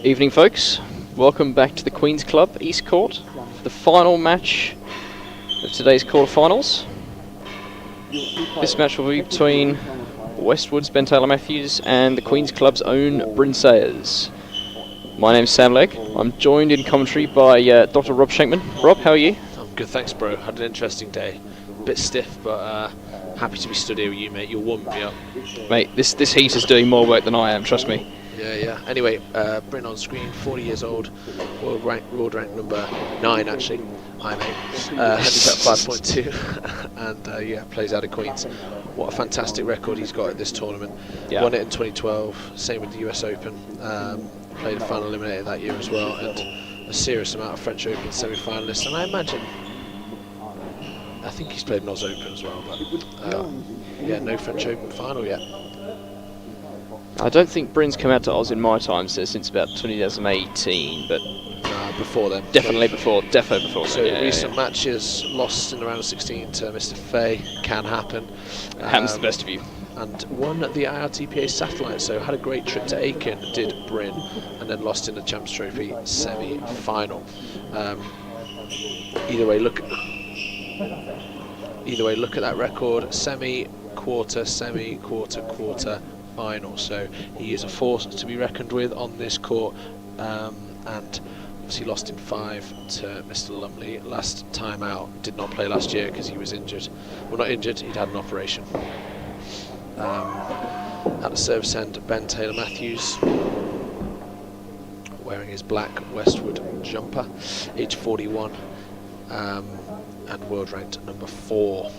Evening, folks. Welcome back to the Queen's Club, East Court, for the final match of today's quarterfinals. This match will be between Westwood's Ben Taylor Matthews and the Queen's Club's own Bryn Sayers. My name's Sam Legg. I'm joined in commentary by Dr. Rob Schenkman. Rob, how are you? I'm good, thanks, bro. Had an interesting day. A bit stiff, but happy to be stood here with you, mate. You're warming me up. Mate, this heat is doing more work than I am, trust me. Yeah. Anyway, Bryn on screen, 40 years old, world rank number 9, actually. Hi, mate. Handicap 5.2, and plays out of Queens. What a fantastic record he's got at this tournament. Yeah. Won it in 2012, same with the US Open. Played a final eliminator that year as well, and a serious amount of French Open semi-finalists. And I think he's played Oz Open as well, but no French Open final yet. I don't think Bryn's come out to Oz in my time, so since about 2018, but before then. Defo before. So then. recent matches, lost in the round of 16 to Mr. Fay, can happen. It happens to the best of you. And won the IRTPA satellite, so had a great trip to Aiken, did Bryn, and then lost in the Champs Trophy semi-final. Either way, look at that record: semi-quarter, semi-quarter, final. So he is a force to be reckoned with on this court, and obviously lost in 5 to Mr. Lumley last time out. Did not play last year because he was injured. Well, not injured, he'd had an operation. At the service end, Ben Taylor Matthews, wearing his black Westwood jumper, age 41, and world ranked number 4,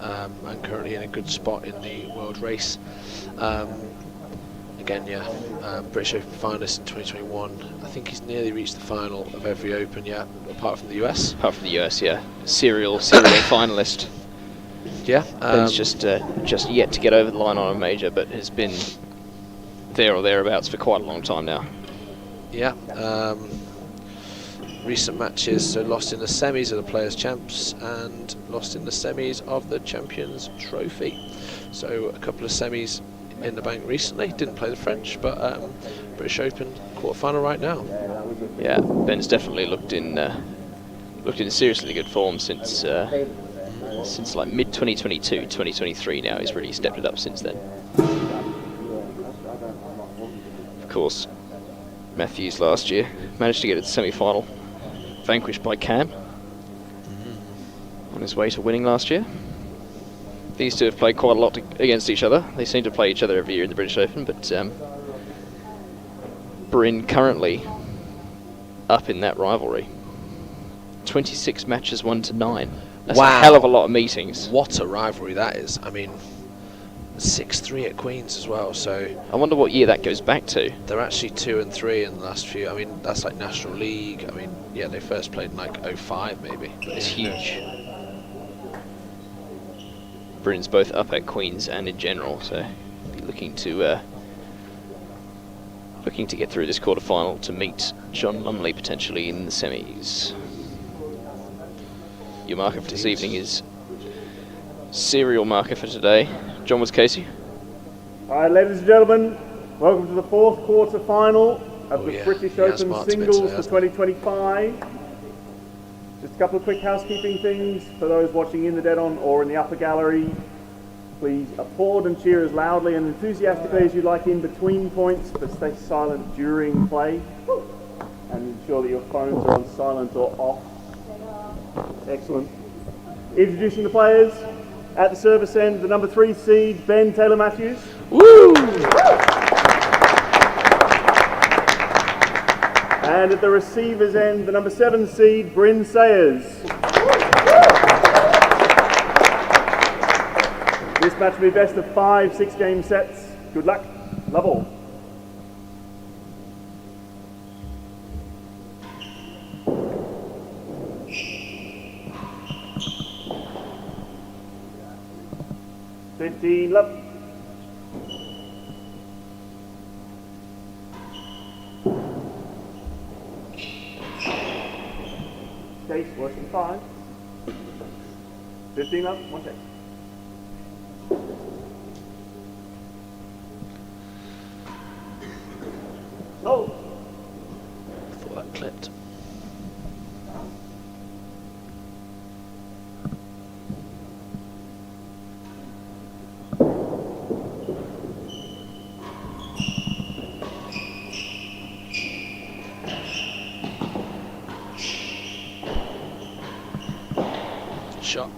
and currently in a good spot in the world race. British Open finalist in 2021. I think he's nearly reached the final of every Open yet, apart from the US. Apart from the US, yeah. Serial finalist. Yeah. Ben's just yet to get over the line on a major, but has been there or thereabouts for quite a long time now. Yeah. Recent matches, so lost in the semis of the Players' Champs and lost in the semis of the Champions Trophy. So a couple of semis in the bank recently. Didn't play the French, but British Open quarterfinal right now. Yeah, Ben's definitely looked in seriously good form since like mid 2022, 2023. Now he's really stepped it up since then. Of course, Matthews last year managed to get to the semi-final, vanquished by Cam on his way to winning last year. These two have played quite a lot against each other. They seem to play each other every year in the British Open, but Bryn currently up in that rivalry. 26 matches, 1-9. That's a hell of a lot of meetings. What a rivalry that is. I mean, 6-3 at Queen's as well, so... I wonder what year that goes back to. They're actually 2 and 3 in the last few. I mean, that's like National League. I mean, yeah, they first played in like 05 maybe. It's huge. Bryn's both up at Queen's and in general, so be looking to get through this quarterfinal to meet John Lumley potentially in the semis. Your marker for this evening is serial marker for today. John was Casey. Alright, ladies and gentlemen, welcome to the 4th quarter-final of the British Open Singles for 2025. Just a couple of quick housekeeping things for those watching in the dead-on or in the upper gallery. Please applaud and cheer as loudly and enthusiastically as you like in between points, but stay silent during play. And ensure that your phones are on silent or off. Excellent. Introducing the players. At the service end, the number 3 seed, Ben Taylor Matthews. Woo! And at the receiver's end, the number 7 seed, Bryn Sayers. This match will be best of 5 6-game sets. Good luck. Love all. Love. Case worse than 5. 15 love, 1 check. Oh. shot.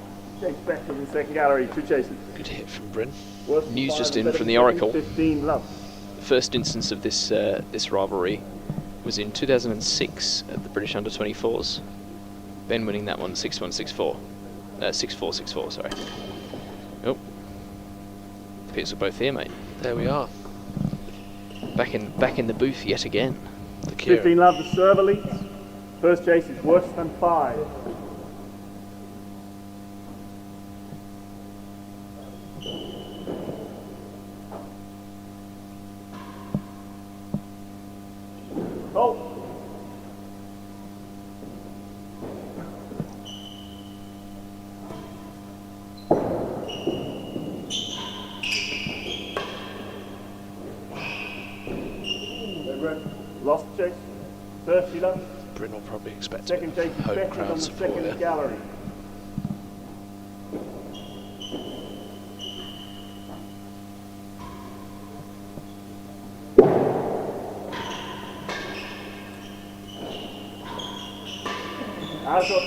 Chase better than second gallery, 2 chases. Good hit from Bryn. News just in from the Oracle. 15 love. The first instance of this this rivalry was in 2006 at the British Under-24s. Ben winning that one 6-1, 6-4. 6-4, 6-4, sorry. Oh. Appears we're both here, mate. There we are. Back in the booth yet again. The Kira. 15 love, the server leads. First chase is worse than 5. Oh. Lost the chase. 30 love. Bryn will probably expect Second chase is home better crowd on the support second here. gallery. Out of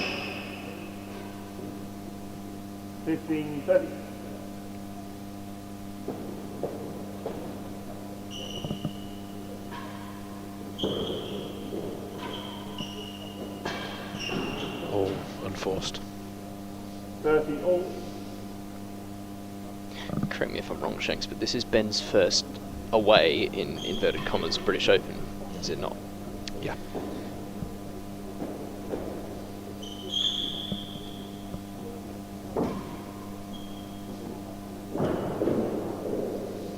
15, 30. All unforced. 30 all. Correct me if I'm wrong, Shanks, but this is Ben's first away in inverted commas British Open, is it not? Yeah.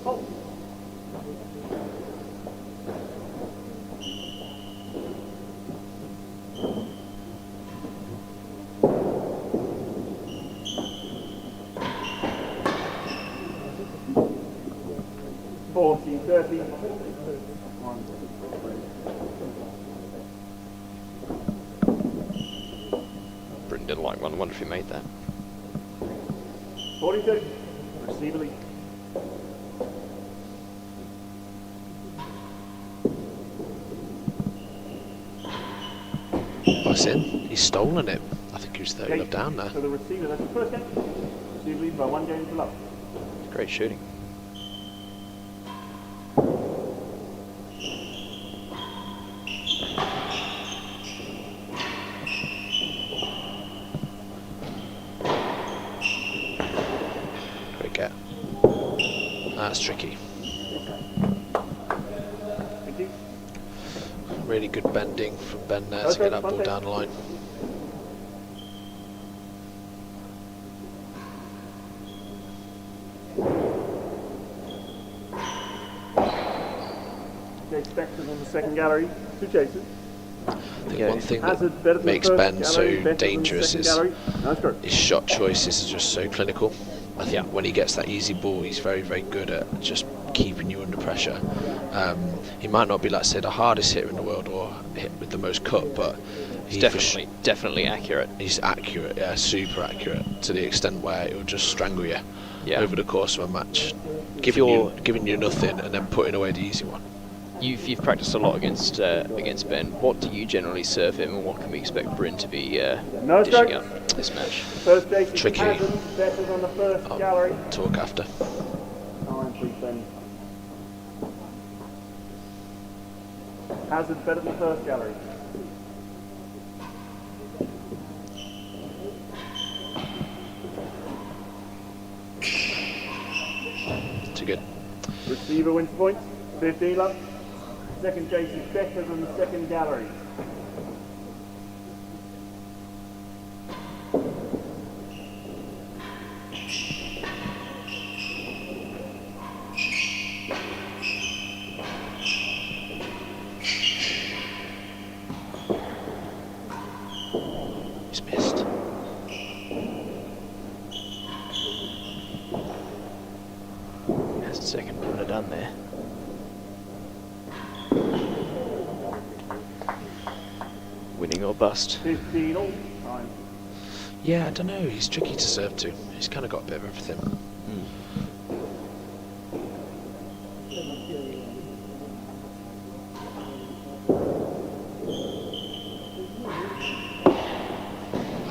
Oh. $40, 30. Bryn didn't like one. I wonder if he made that. 40, 30. Receiver lead. That's in. He's stolen it. I think he was 30 love down there. So the receiver, that's the first game. Receiver lead by 1 game to love. Great shooting. Great get. That's tricky. Thank you. Really good bending from Ben there to get that ball down the line. Chase Spectrum on the second gallery. 2 chases. I think one thing Hazard that better than makes the first Ben gallery, so better than the dangerous second is gallery. Nice go. his shot choices are just so clinical. I think when he gets that easy ball, he's very, very good at just keeping you under pressure. He might not be, like say, the hardest hitter in the world or hit with the most cut, but He's definitely accurate. he's accurate, yeah, super accurate, to the extent where it'll just strangle you Yeah. over the course of a match, giving you nothing and then putting away the easy one. You've practiced a lot against Ben. What do you generally serve him, and what can we expect Bryn to be No dishing strokes. up this match? First chase is Tricky. Hazard better on the first gallery. Talk after. 9, please, Ben. Hazard better than the first gallery. Too good. Receiver wins the point. 15 love. Second chase is better than the second gallery. He's missed. That's the second one done there. Winning or bust. 15 all. Time. Yeah, I don't know. He's tricky to serve to. He's kind of got a bit of everything.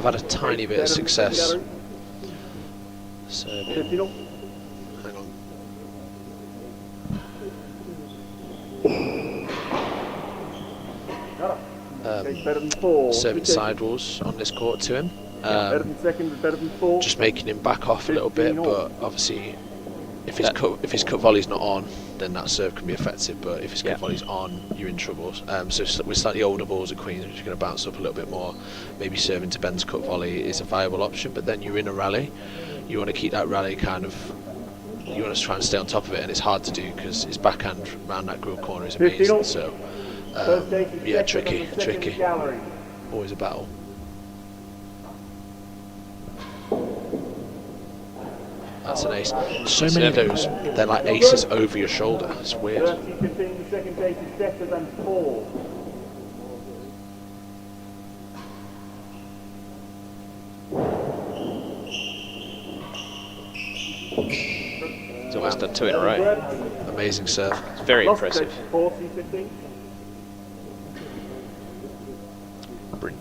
had a tiny bit of success. Serving. Hang on. Serving sidewalls on this court to him. Just making him back off a little bit, but obviously if his cut volley's not on, then that serve can be effective, but if his cut volley's on, you're in trouble. So with slightly older balls at Queens, which are going to bounce up a little bit more, maybe serving to Ben's cut volley is a viable option, but then you're in a rally. You want to keep that rally you want to try and stay on top of it, and it's hard to do because his backhand round that grille corner is amazing. So yeah, tricky. Always a battle. That's an ace. So many of those, they're like aces over your shoulder. It's weird. 30-15, the second ace is better than 4. He's almost done 2 in a row. Amazing serve. It's very impressive. 40-15. Bryn,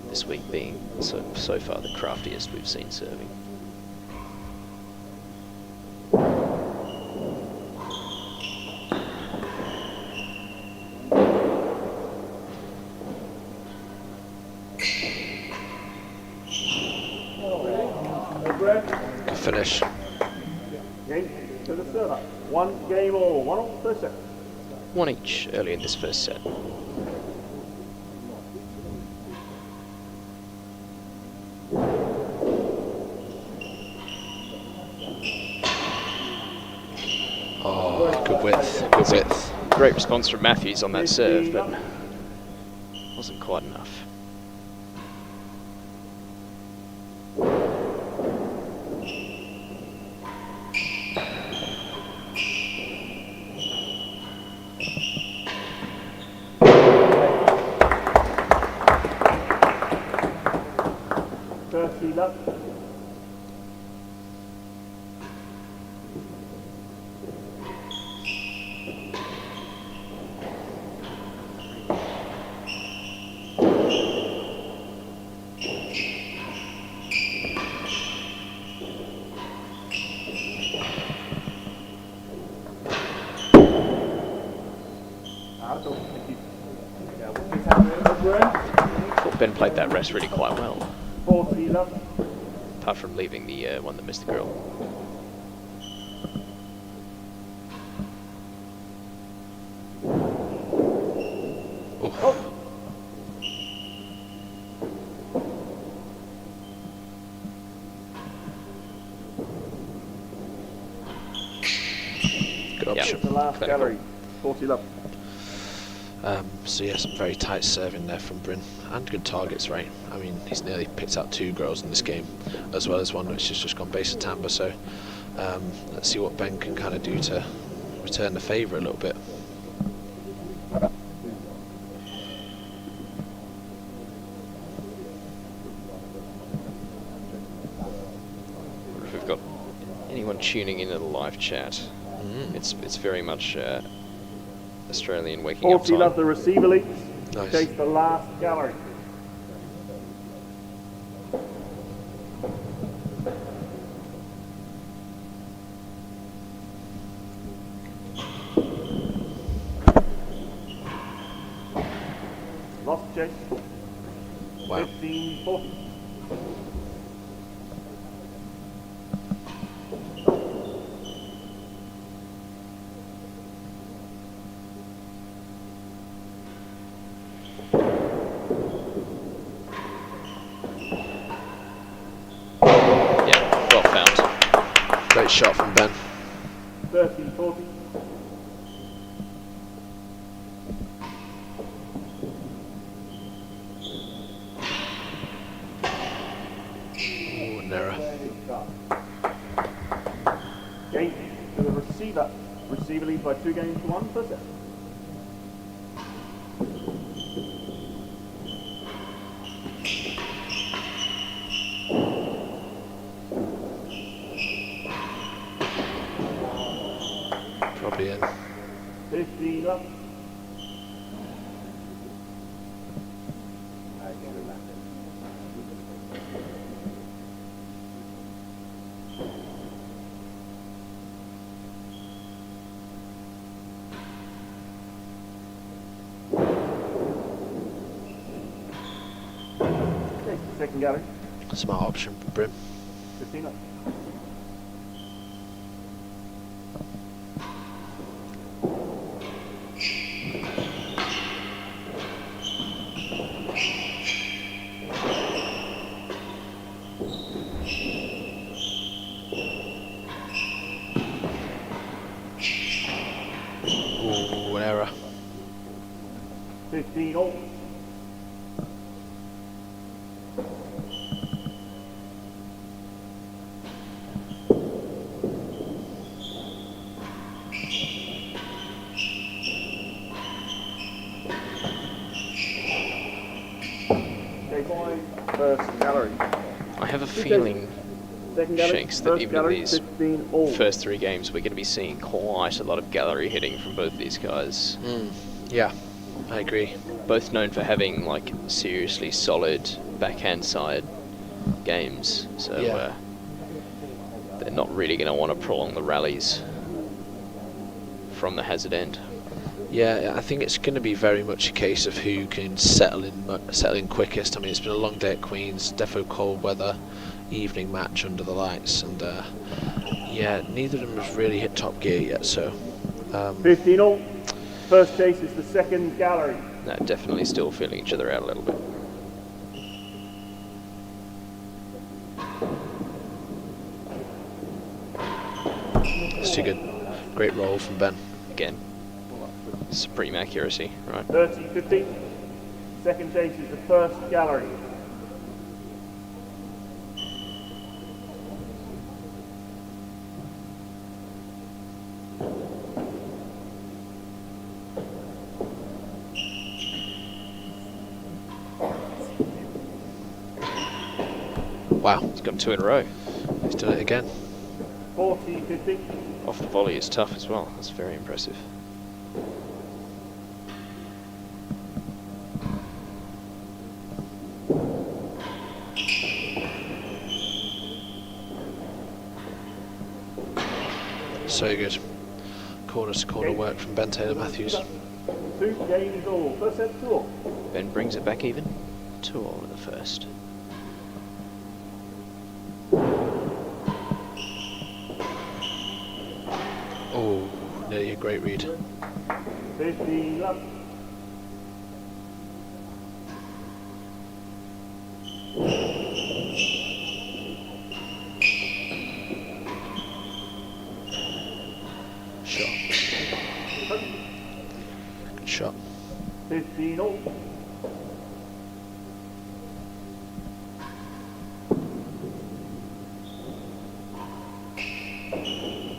this week being so far the craftiest we've seen serving. Finish. Game to the server. 1 game all. 1 all first set. 1 each early in this first set. Oh, good width. Great response from Matthews on that serve, but wasn't quite enough. Thought Ben played that rest really quite well. 40 love. Apart from leaving the one that missed the girl. Good option. The last gallery. 40 love. So yeah, some very tight serving there from Bryn, and good targets, right? I mean, he's nearly picked out 2 girls in this game, as well as one which has just gone base of timbre, so let's see what Ben can kind of do to return the favour a little bit. If we've got anyone tuning in the live chat, it's very much Australian waking up 40 time. love the receiver leads. Nice. Chase the last gallery. Lost chase. Wow. 15-40. Great shot from Ben. 13-40. Ooh, an error. Game to the receiver. Receiver leads by 2 games to 1 first set. Probably in. 15 up. Second gallery. Smart option for Bryn. 15 up. Ooh, an error. 15 all. First gallery. I have a feeling, Shanks, that even in these first 3 games we're going to be seeing quite a lot of gallery hitting from both these guys. Yeah, I agree. Both known for having like seriously solid backhand side games, so Yeah. They're not really going to want to prolong the rallies from the hazard end. Yeah, I think it's going to be very much a case of who can settle in quickest. I mean, it's been a long day at Queen's, defo cold weather, evening match under the lights, and yeah, neither of them has really hit top gear yet. So 15 all. First chase is the second gallery. No, definitely still feeling each other out a little bit. It's too good. Great roll from Ben. Again, supreme accuracy, right? 30-15. Second chase is the first gallery. Wow, He's got 2 in a row. he's done it again. 40-15. Off the volley is tough as well. That's very impressive. So good. Corner to corner work from Ben Taylor Matthews. 2 games all. First set 2 all. Ben brings it back even. 2 all in the first. Oh, nearly a great read. 15 love. Shot. Good shot. 15 all.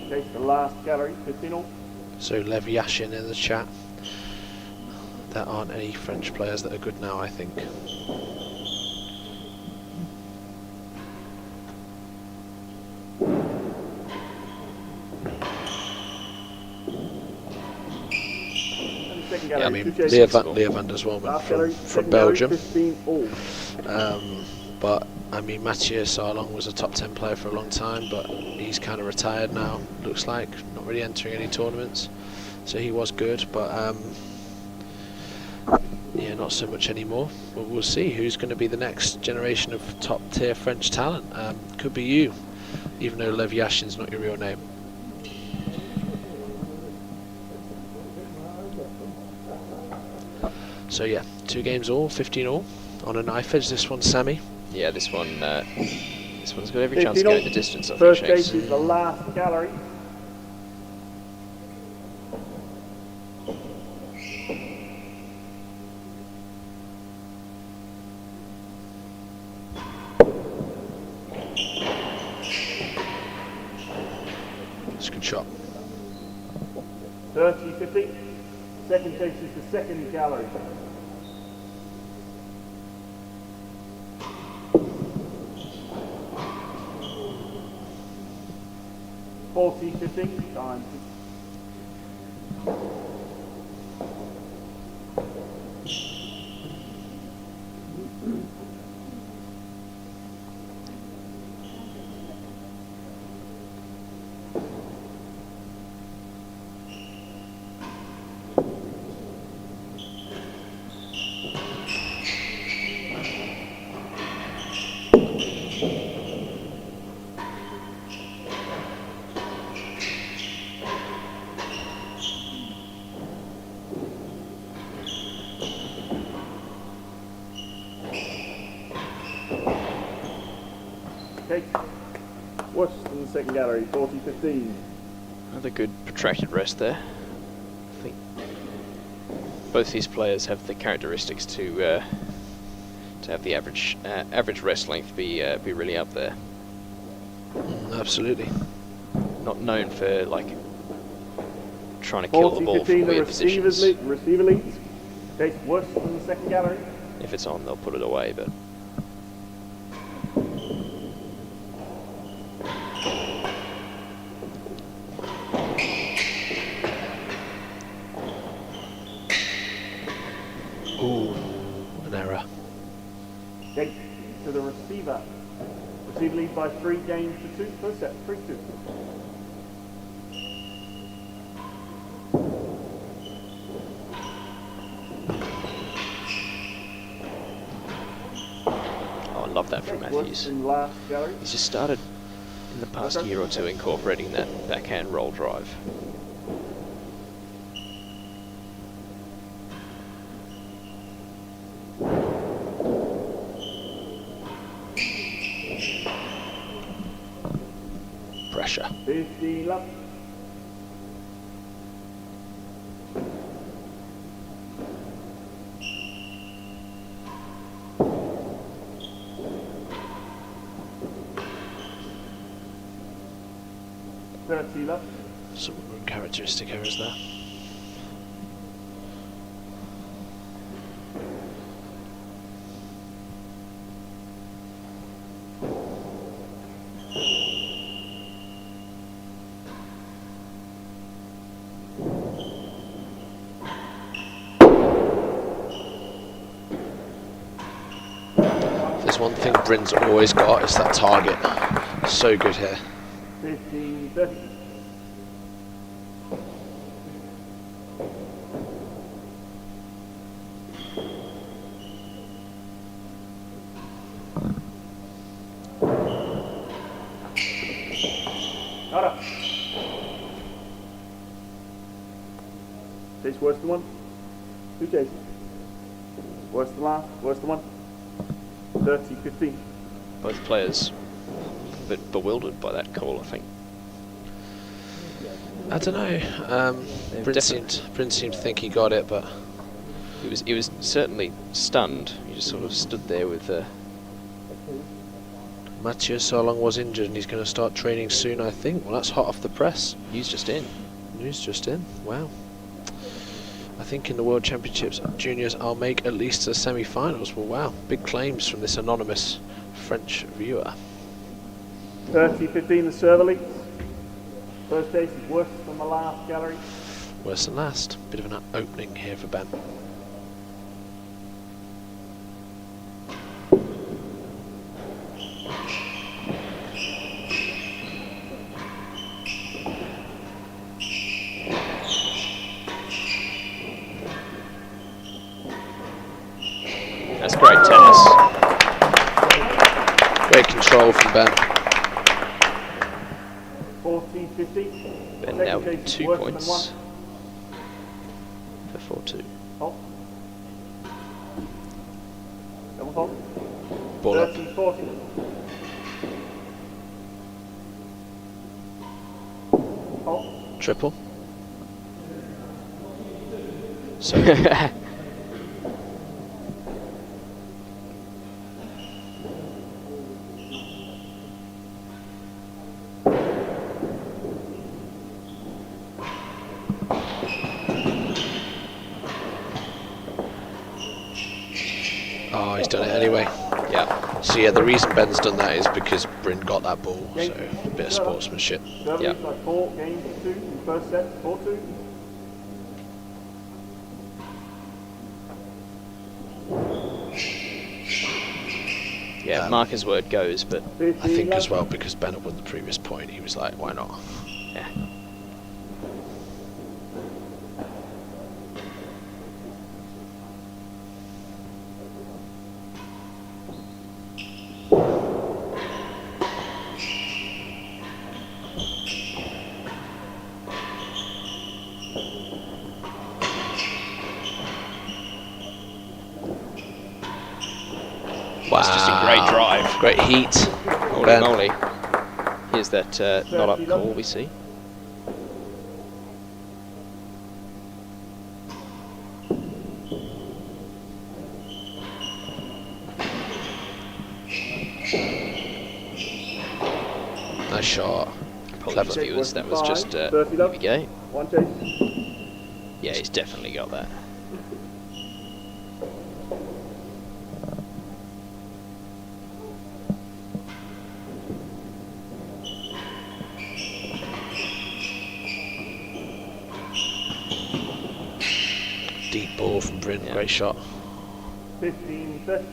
Chase the last gallery. 15 all. So Lev Yashin in the chat. There aren't any French players that are good now, I think. Yeah, I mean, Leah van der Zwomen from Belgium. But I mean, Mathieu Sarlong was a top 10 player for a long time, but he's kind of retired now, looks like, not really entering any tournaments. So he was good, but yeah, not so much anymore. But we'll see who's going to be the next generation of top tier French talent. Could be you, even though Lev Yashin's not your real name. So yeah, 2 games all, 15 all on a knife edge. This one, Sammy. Yeah, this one's got every chance of going the distance. I think. First chase is the last gallery. It's a good shot. 30-50. Second chase is the second gallery. $40-50 time. second gallery, 40-15. Another good protracted rest there. I think both these players have the characteristics to have the average rest length be really up there. Absolutely. Not known for like trying to kill the ball from weird positions. Receiver leads. Takes worse than the second gallery. If it's on, they'll put it away, but. Ooh, an error. Okay, to the receiver. Receiver leads by 3 games to 2. First set, 3-2. Oh, I love that from Matthews. He's just started in the past year or two incorporating that backhand roll drive. Pressure. 50 love. Some characteristic errors there. There's one thing Bryn's always got, is that target. So good here. 15-30. Chase worse than 1. 2 chases. Worse than last. Worse than 1. 30-15. Both players a bit bewildered by that call, I think. I don't know. Bryn seemed to think he got it, but he was certainly stunned. He just sort of stood there with. Mathieu Solong was injured, and he's going to start training soon, I think. Well, that's hot off the press. News just in. News just in. Wow. I think in the World Championships Juniors I'll make at least the semi-finals. Well, wow, big claims from this anonymous French viewer. 30-15 the server leads. First ace is worse than the last gallery. Worse than last. Bit of an opening here for Ben. That's great tennis. Great control from Ben. 14-15. Ben now with 2 points for 4-2. Hold. Double hold. Ball up. 13-40. Hold. Triple. So oh, he's done it anyway. Yeah. So yeah, the reason Ben's done that is because Bryn got that ball, so a bit of sportsmanship. Yeah. 4 games to 2 in the first set, 4-2. Yeah, Marker's word goes, but I think as well because Ben had won the previous point, he was like, why not? yeah. Wow. That's just a great drive. Great heat. Holy Ben. moly. Here's that not up call we see. Nice shot. Apologies, viewers, that was just here we go. Yeah, he's definitely got that. Deep ball from Bryn, Yeah. great shot. 15 sets.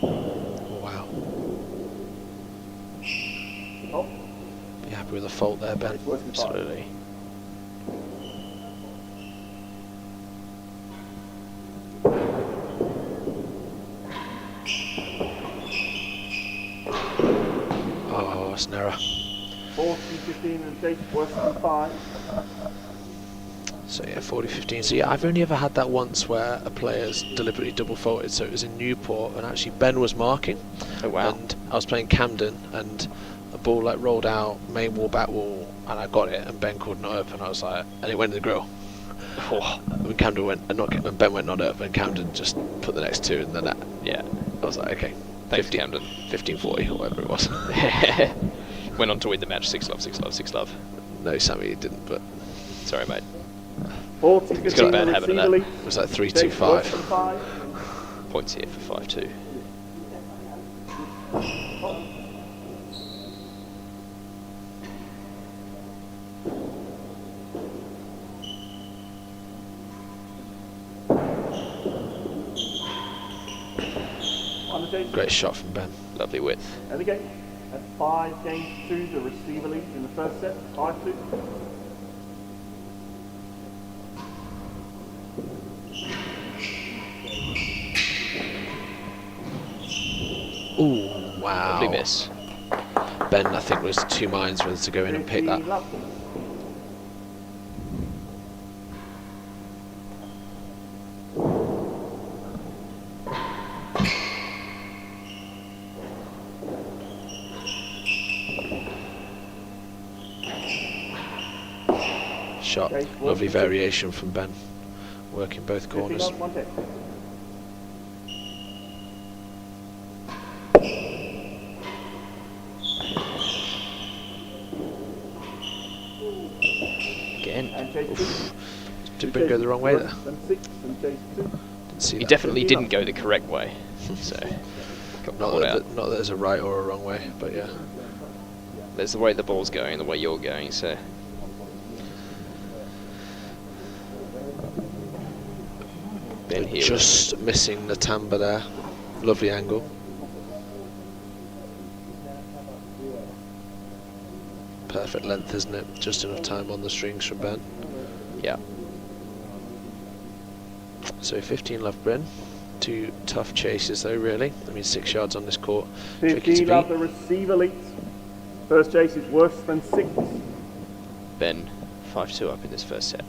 Oh, wow. Oh, Be happy with a fault there, Ben. it's working fine. Absolutely. Oh, it's an error. 40, 15 and chase, worse than 5. So yeah, 40-15. So yeah, I've only ever had that once where a player's deliberately double faulted. So it was in Newport, and actually Ben was marking. Oh wow. And I was playing Camden, and a ball like rolled out main wall, back wall, and I got it, and Ben called not open. I was like, and it went in the grill. Oh, When Camden went, when Ben went not open, Camden just put the next two in the net. yeah. I was like, okay, Thanks, Camden. 15-40 or whatever it was. Went on to win the match 6-love, 6-love, 6-love. No, Sammy didn't, but Sorry, mate. 40, He's got a 15 bad and habit of that. receiver it was like lead. Chase, worse than 3-2-5. 5. Points here for 5-2. On the chase. Great shot from Ben. Lovely width. And again, at 5 games 2, the receiver lead in the first set, 5-2. Ooh, wow. Lovely miss. Ben, I think, was 2 minds whether to go in and pick that. 15 love. Shot. Okay, Lovely working variation from Ben. Working both 15 corners. love, 1 10. Again. And chase 2. Did Ben go the wrong way there? And 6 and chase 2. Didn't see He that. definitely didn't go the correct way. So, got Not caught out. not that there's a right or a wrong way, but yeah. There's the way the ball's going and the way you're going, so. Ben here. Just missing the timbre there. Lovely angle. Perfect length, isn't it? Just enough time on the strings from Ben. Yeah. So 15 love Bryn. 2 tough chases though, really. I mean, 6 yards on this court. Tricky to 15 love, beat. the receiver lead. First chase is worse than 6. Ben 5-2 up in this first set.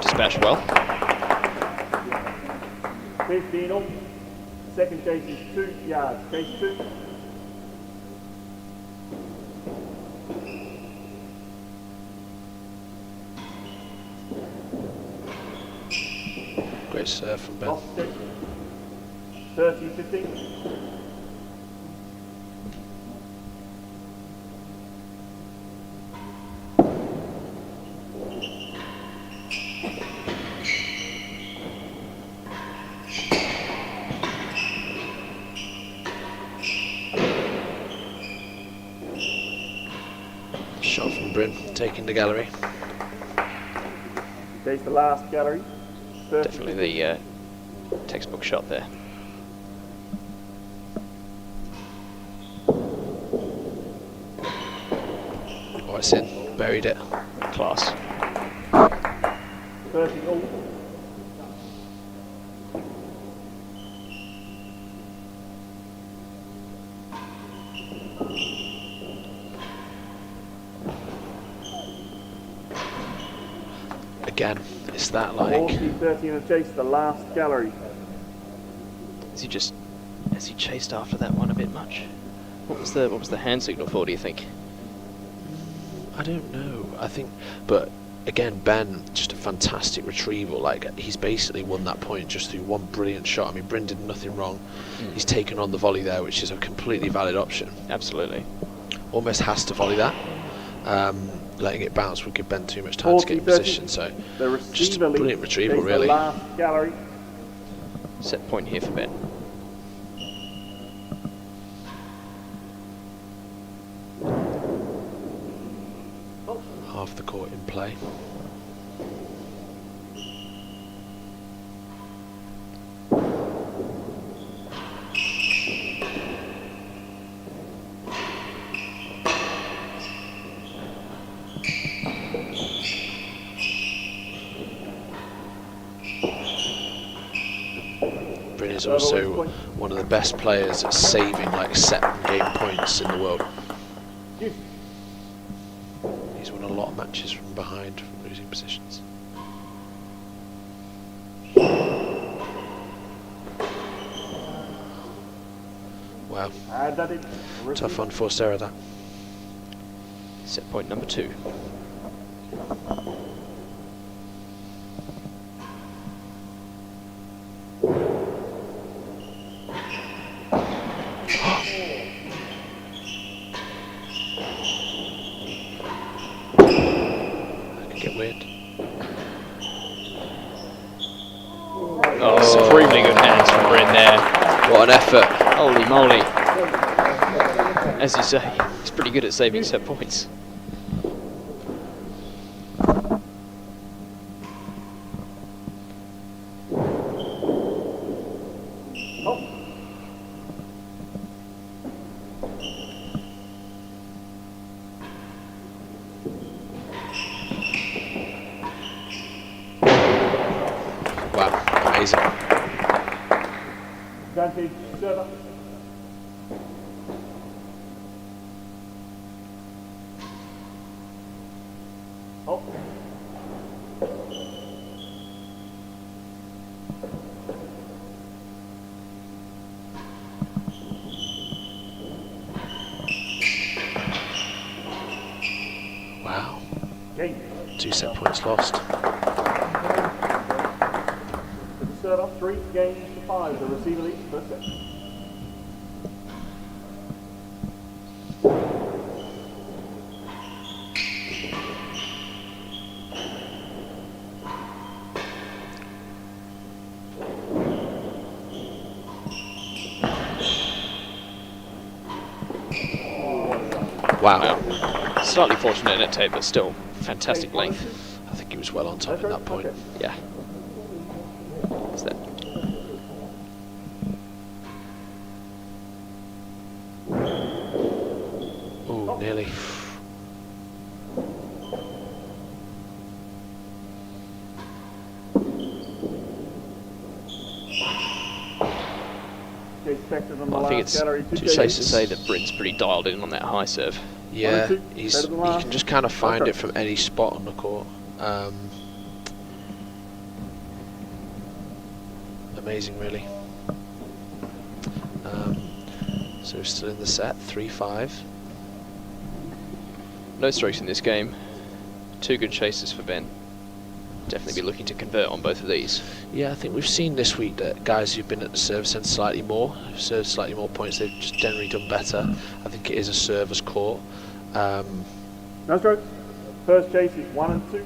Dispatched well. 15 all. Second chase is 2 yards. Chase 2. Great serve from Ben. Lost chase. 30-15. Shot from Bryn, taking the gallery. Chase the last gallery. 30. Definitely the textbook shot there. Oh, it's in. Buried it. Class. 30 all. again, it's that like 40-30 in a chase, the last gallery. Has he chased after that one a bit much? What was the hand signal for, do you think? I don't know. I think, but again, Ben, just a fantastic retrieval. Like, he's basically won that point just through one brilliant shot. I mean, Bryn did nothing wrong. He's taken on the volley there, which is a completely valid option. Absolutely. Almost has to volley that. Letting it bounce would give Ben too much time to get in position. So, just a brilliant retrieval, really. Last gallery. Set point here for Ben. Half the court in play. Bryn is also one of the best players at saving like set and game points in the world. He's won a lot of matches from behind, from losing positions. Wow. Tough one for Sarah, that. Set point number 2. Oh, supremely good hands from Bryn there. What an effort. Holy moly. As you say, he's pretty good at saving set points. Amazing. Advantage, server. Oh. Wow. Okay. 2 set points lost. Serve up 3 games to 5. The receiver leads first set. Wow. Slightly fortunate net tape, but still fantastic length. I think he was well on top at that point. Yeah. What's that? Oh, nearly. I think it's too safe to say that Bryn's pretty dialed in on that high serve. Yeah, he can just kind of find it from any spot on the court. Amazing, really. So still in the set, 3-5. No strokes in this game. 2 good chases for Ben. Definitely be looking to convert on both of these. Yeah, I think we've seen this week that guys who've been at the service end slightly more, have served slightly more points, they've just generally done better. I think it is a server's court. No strokes. First chase is 1 and 2.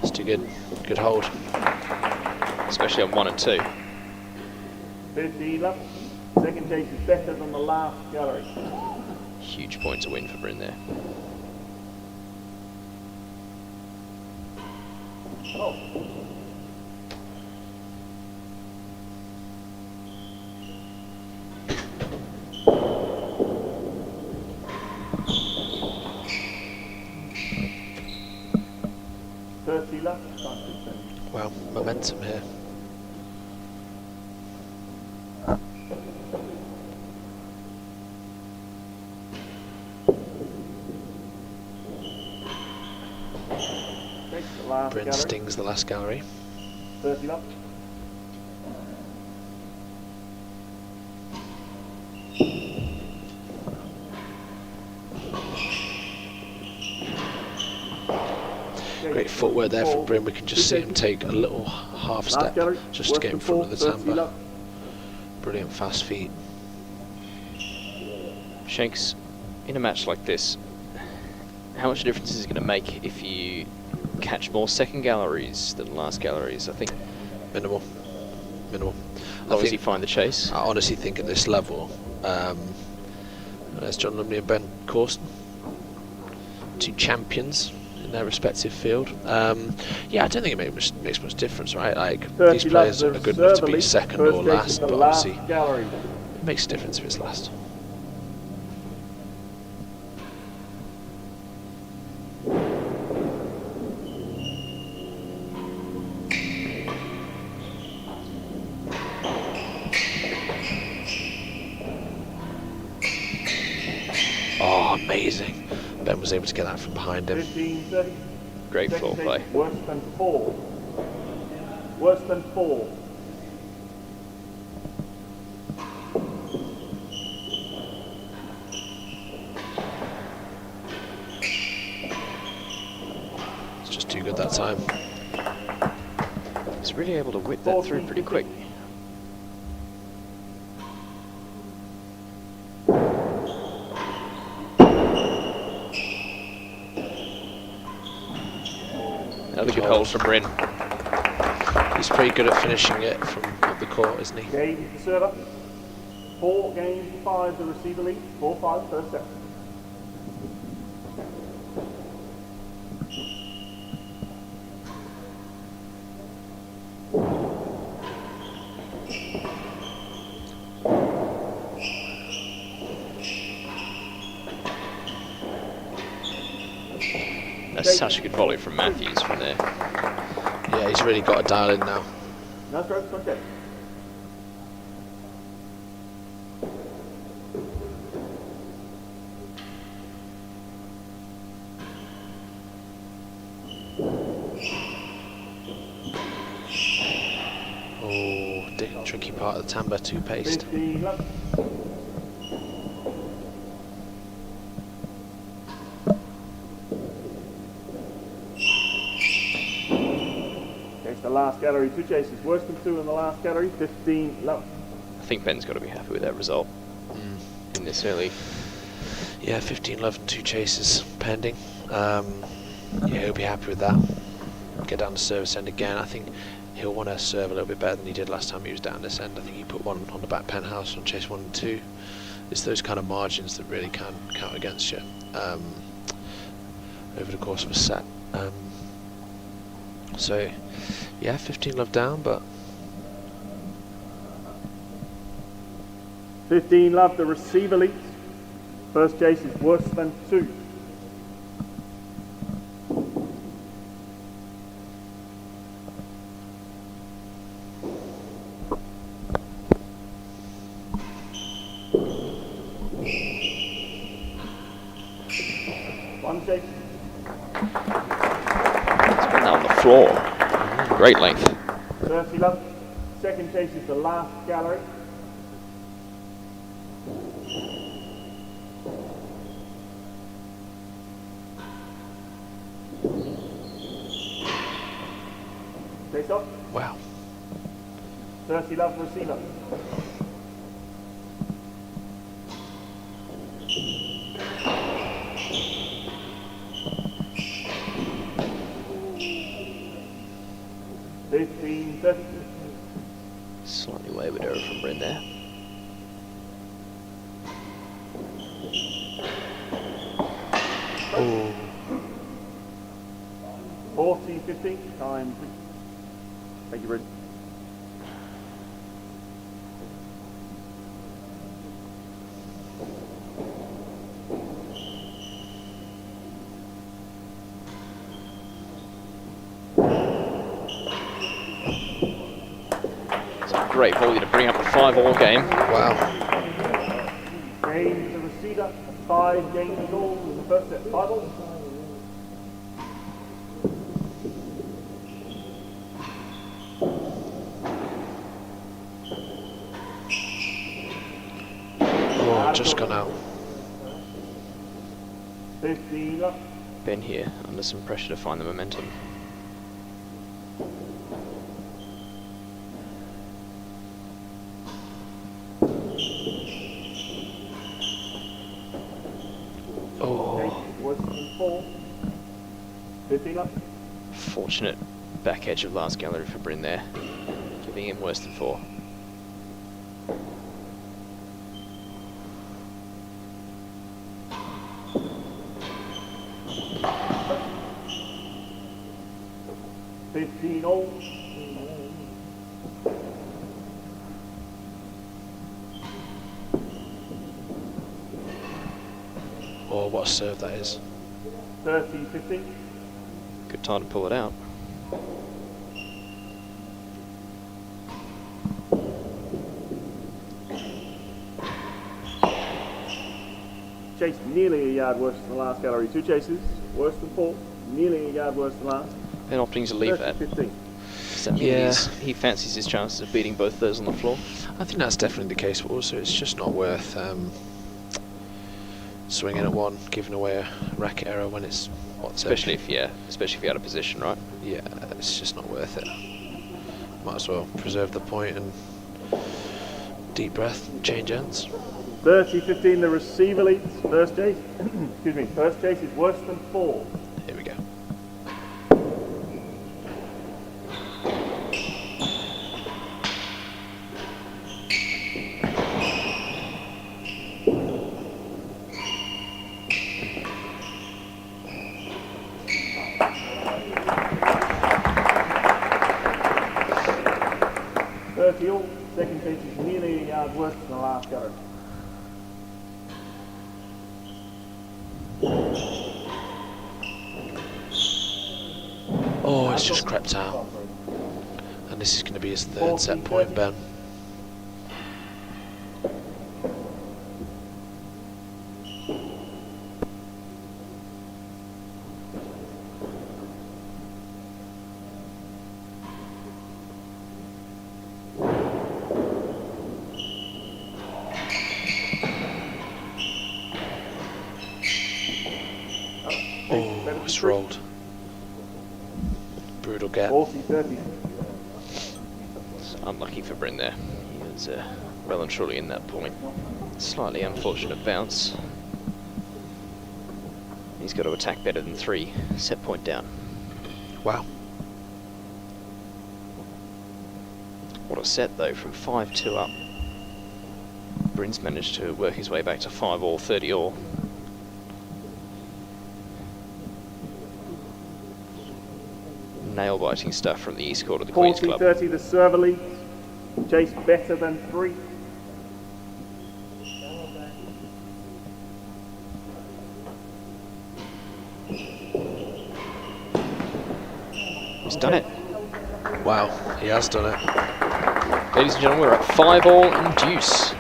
It's too good. Good hold. Especially on 1 and 2. 15 left. Second chase is better than the last gallery. Huge point to win for Bryn there. Oh. momentum here. Bryn stings the last gallery. 30 love. Great footwork there from Bryn. We can just see him take a little half step just to get in front of the tamper. Brilliant fast feet. Shanks, in a match like this, how much difference is it going to make if you catch more second galleries than last galleries? I think minimal. As long as you find the chase. I honestly think at this level, there's John Lumley and Ben Corson, two champions in their respective field. Yeah, I don't think it makes much difference, right? Like, these players are good enough to be second or last, but obviously it makes a difference if it's last. Oh, amazing. Ben was able to get that from behind him. 15-30. Great floor play. Worse than 4. Worse than 4. It's just too good that time. He's really able to whip that through pretty quick. Another good hold from Bryn. He's pretty good at finishing it from up the court, isn't he? Game the server. 4 games, 5 the receiver lead. 4-5 first set. That's such a good volley from Matthews from there. Yeah, he's really got a dial in now. No strokes, okay. Oh, tricky part of the timbre, too paced. 15 left. The last gallery, 2 chases, worse than 2 in the last gallery, 15 love. I think Ben's got to be happy with that result in this early. Yeah, 15 love and 2 chases pending. Yeah, he'll be happy with that. Get down the service end again. I think he'll want to serve a little bit better than he did last time he was down this end. I think he put one on the back penthouse on chase 1 and 2. It's those kind of margins that really can count against you over the course of a set. So, yeah, 15 love down, but 15 love, the receiver leads. First chase is worse than 2. One chase. It's been on the floor. Great length. 30 love. Second chase is the last gallery. Chase off. wow. 30 love, receiver. Slightly wayward error from Bryn there. Oh, 40-15, time. Thank you, Bryn. great volley to bring up the 5-all game. Wow. Game to receiver, 5 games all in the first set, 5-all. Oh, just gone out. 15 up. Ben here under some pressure to find the momentum. Oh, Worse than 4. 15 up. Fortunate back edge of last gallery for Bryn there, giving him worse than 4. All. oh, what a serve that is. 30-15. Good time to pull it out. Chase nearly a yard worse than the last gallery. 2 chases, worse than 4. Nearly a yard worse than last. Ben opting to leave that. 15. Does that mean he fancies his chances of beating both those on the floor? I think that's definitely the case, but also it's just not worth swinging at one, giving away a racket error when it's especially if you're out of position, right? Yeah, it's just not worth it. Might as well preserve the point and deep breath, change ends. 30-15, the receiver leads. First chase, excuse me, first chase is worse than 4. Here we go. All. Second chase is nearly a yard worse than the last gallery. Oh, it's just crept out. And this is going to be his third set point, Ben. Oh, it's rolled. Brutal gap. 40-30. It's unlucky for Bryn there. He was well and truly in that point. Slightly unfortunate bounce. He's got to attack better than 3. Set point down. Wow. What a set though, from 5-2 up. Bryn's managed to work his way back to 5-all, 30-all. Nail-biting stuff from the East Court of the Queen's Club. 40-30, the server leads. Chase better than 3. He's done it. Wow, he has done it. Ladies and gentlemen, we're at 5-all and deuce.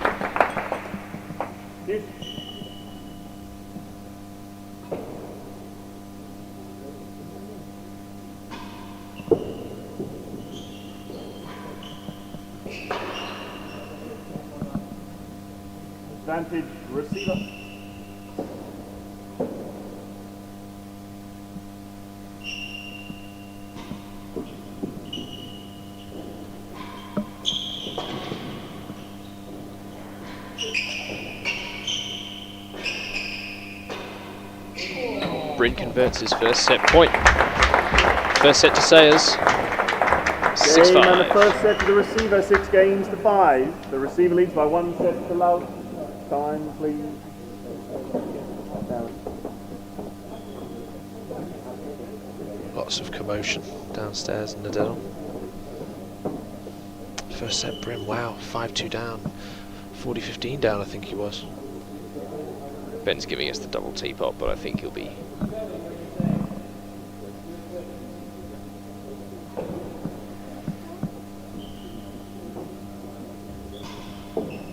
Advantage receiver. Bryn converts his first set point. First set to Sayers. 6-5. Game and the first set to the receiver, 6 games to 5. The receiver leads by 1 set to Love. Time, please. Lots of commotion downstairs in the diddle. First set Bryn, wow, 5-2 down. 40-15 down, I think he was. Ben's giving us the double teapot, but I think he'll be...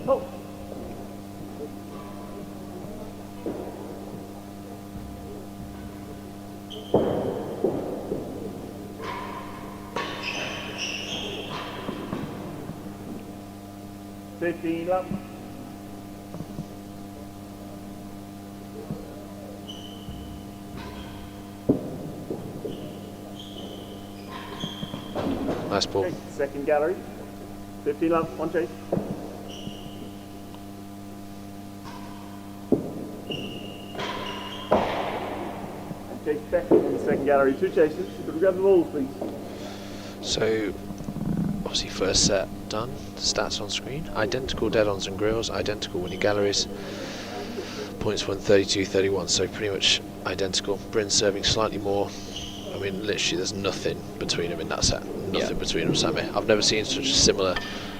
Oh. Love. Nice ball. Okay, second gallery. 15 love, one chase. Chase back on the second gallery, 2 chases. Could we grab the balls, please? So, obviously first set done, stats on screen, identical dead-ons and grills, identical winning galleries, points won 32-31, so pretty much identical. Bryn serving slightly more. I mean, literally there's nothing between them in that set, nothing between them, Sammy. I've never seen such a similar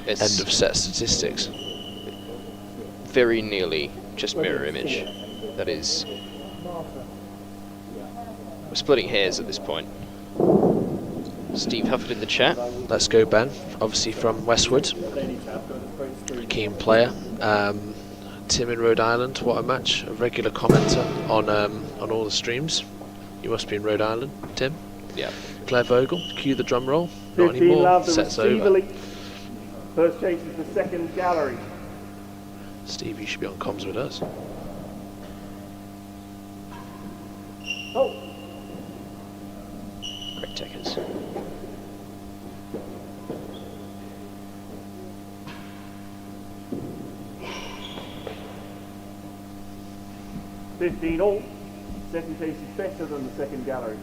end of set statistics. Very nearly just mirror image. That is, we're splitting hairs at this point. Steve Hufford in the chat. Let's go, Ben. Obviously from Westwood, keen player. Tim in Rhode Island. What a match! A regular commenter on all the streams. You must be in Rhode Island, Tim. Yeah. Claire Vogel. Cue the drum roll. Not anymore. Love, Sets over. First chase is the second gallery. Steve, you should be on comms with us. Oh. Great takers. All. Second chase is better than the second gallery.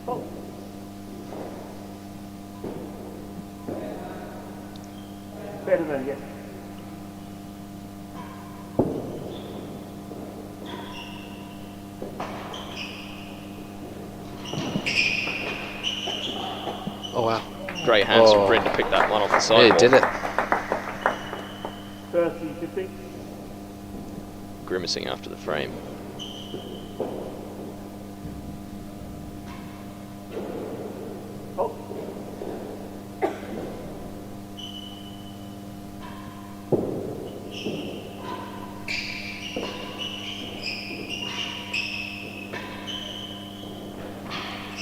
Oh. Better than yes. Oh wow. Great hands from Bryn to pick that one off the side. Yeah, he did it. 30-50. Grimacing after the frame. Oh.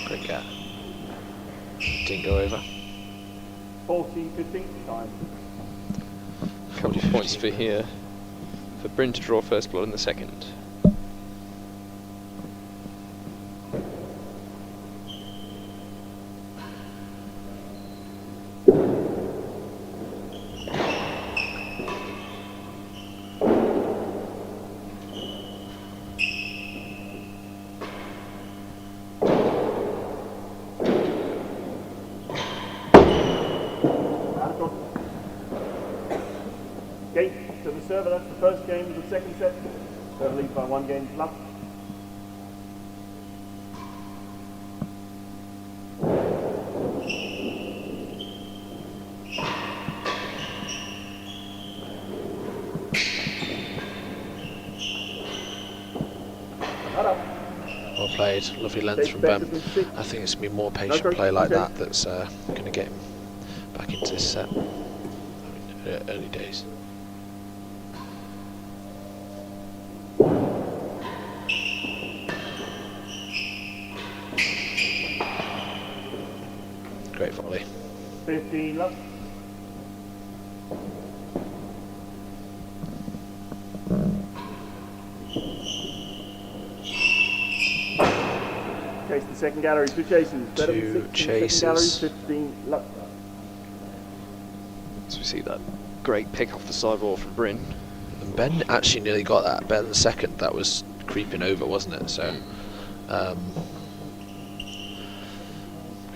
Great cat. Didn't go over. 14-15 time. Couple of points for here. For Bryn to draw first blood in the second. To the server, that's the first game of the second set. Server leads by 1 game to love. Well played, lovely length from Ben. I think it's going to be more patient play like that that's going to get him back into this set. I mean, early days. Great volley. 15 love. Chase the second gallery, 2 chases. 2 chases. Gallery, 15 love. So we see that great pick off the sidewall from Bryn. And Ben actually nearly got that. Ben the second, that was creeping over, wasn't it? So, gonna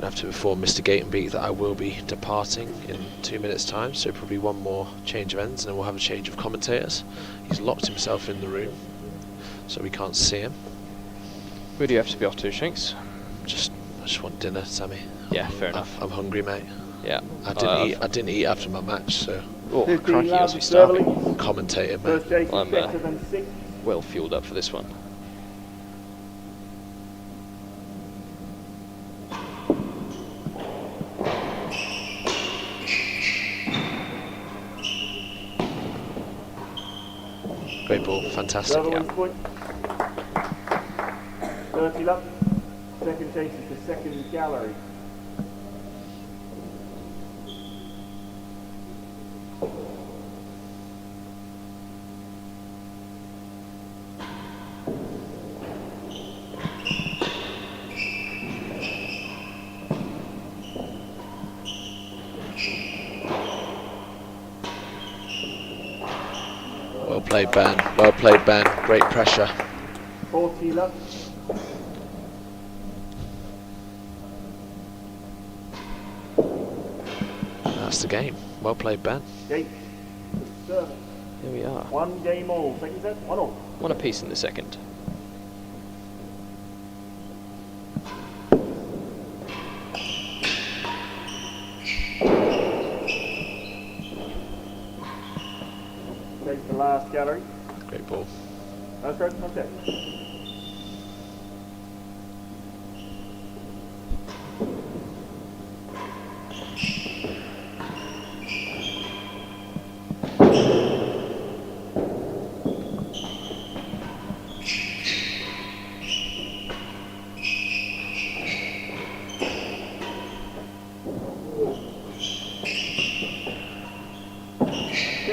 have to inform Mr. Gatenbeat that I will be departing in 2 minutes' time. So probably one more change of ends, and then we'll have a change of commentators. He's locked himself in the room, so we can't see him. Where do you have to be off to, Shanks? I just want dinner, Sammy. Yeah, fair enough. I'm hungry, mate. Yeah. I didn't eat after my match, so. Oh, crikey, I must be starving. Commentating, First mate. chase is better than 6. Well fueled up for this one. fantastic. Yeah. Point. 30 love. Second chase is the second gallery. Well played, Ben. Well played, Ben. Great pressure. 40 love. That's the game. Well played, Ben. Gate. Service. Here we are. One game all. Second set, 1 all. One apiece in the second. Takes the last gallery. Great ball. That's great. Okay.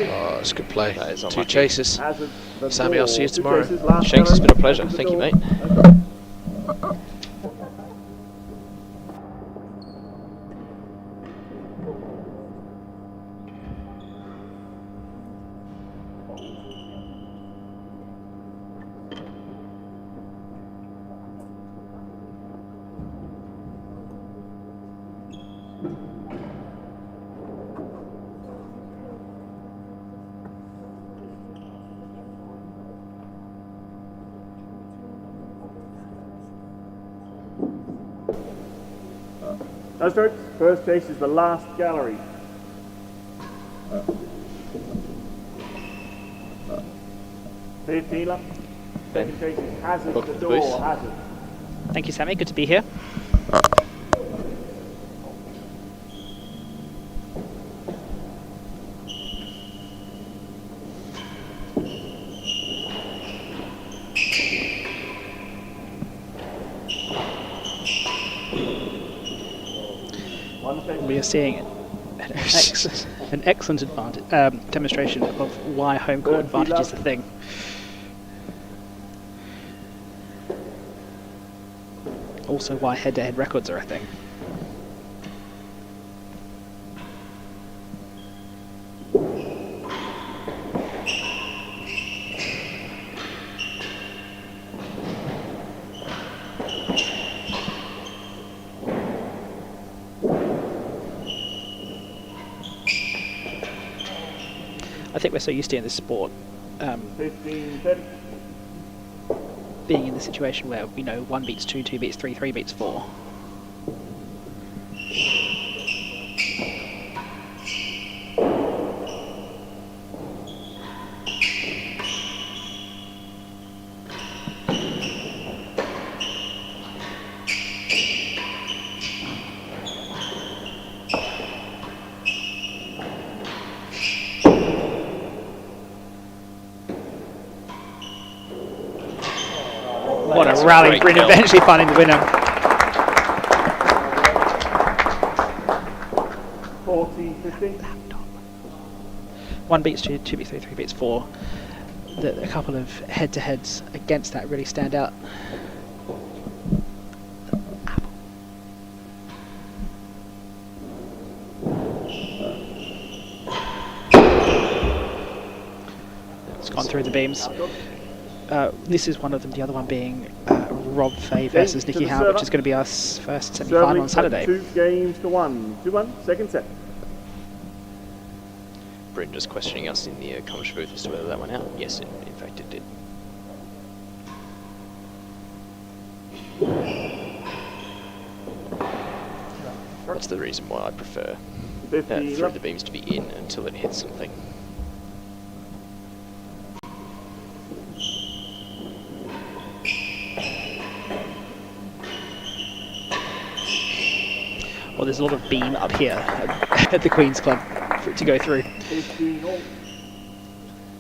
Oh, that's good play. That is 2 unlucky. chases. Sammy, I'll see you tomorrow. Shanks, it's been a pleasure. Thank you, mate. No strokes. First chase is the last gallery. Teela. Second chase is Hazard. Welcome The to the booth. door. Hazard. Thank you, Sammy. Good to be here. We are seeing an excellent advantage, demonstration of why home court advantage is the thing. Also why head-to-head records are a thing. I think we're so used to in this sport 15, 10. being in the situation where we know 1 beats 2, 2 beats 3, 3 beats 4. What a rally, Bryn eventually finding the winner. 40, 15. 1 beats 2, 2 beats 3, 3 beats 4. A couple of head-to-heads against that really stand out. It's gone through the beams. This is one of them, the other one being Rob Fay versus Nicky Howe, which is going to be our first semi-final on Saturday. 2 games to 1. 2-1, second set. Bryn just questioning us in the commentary booth as to whether that went out. Yes, in fact it did. That's the reason why I prefer through the beams to be in until it hits something. Well, there's a lot of beam up here at the Queen's Club for it to go through. 15 all.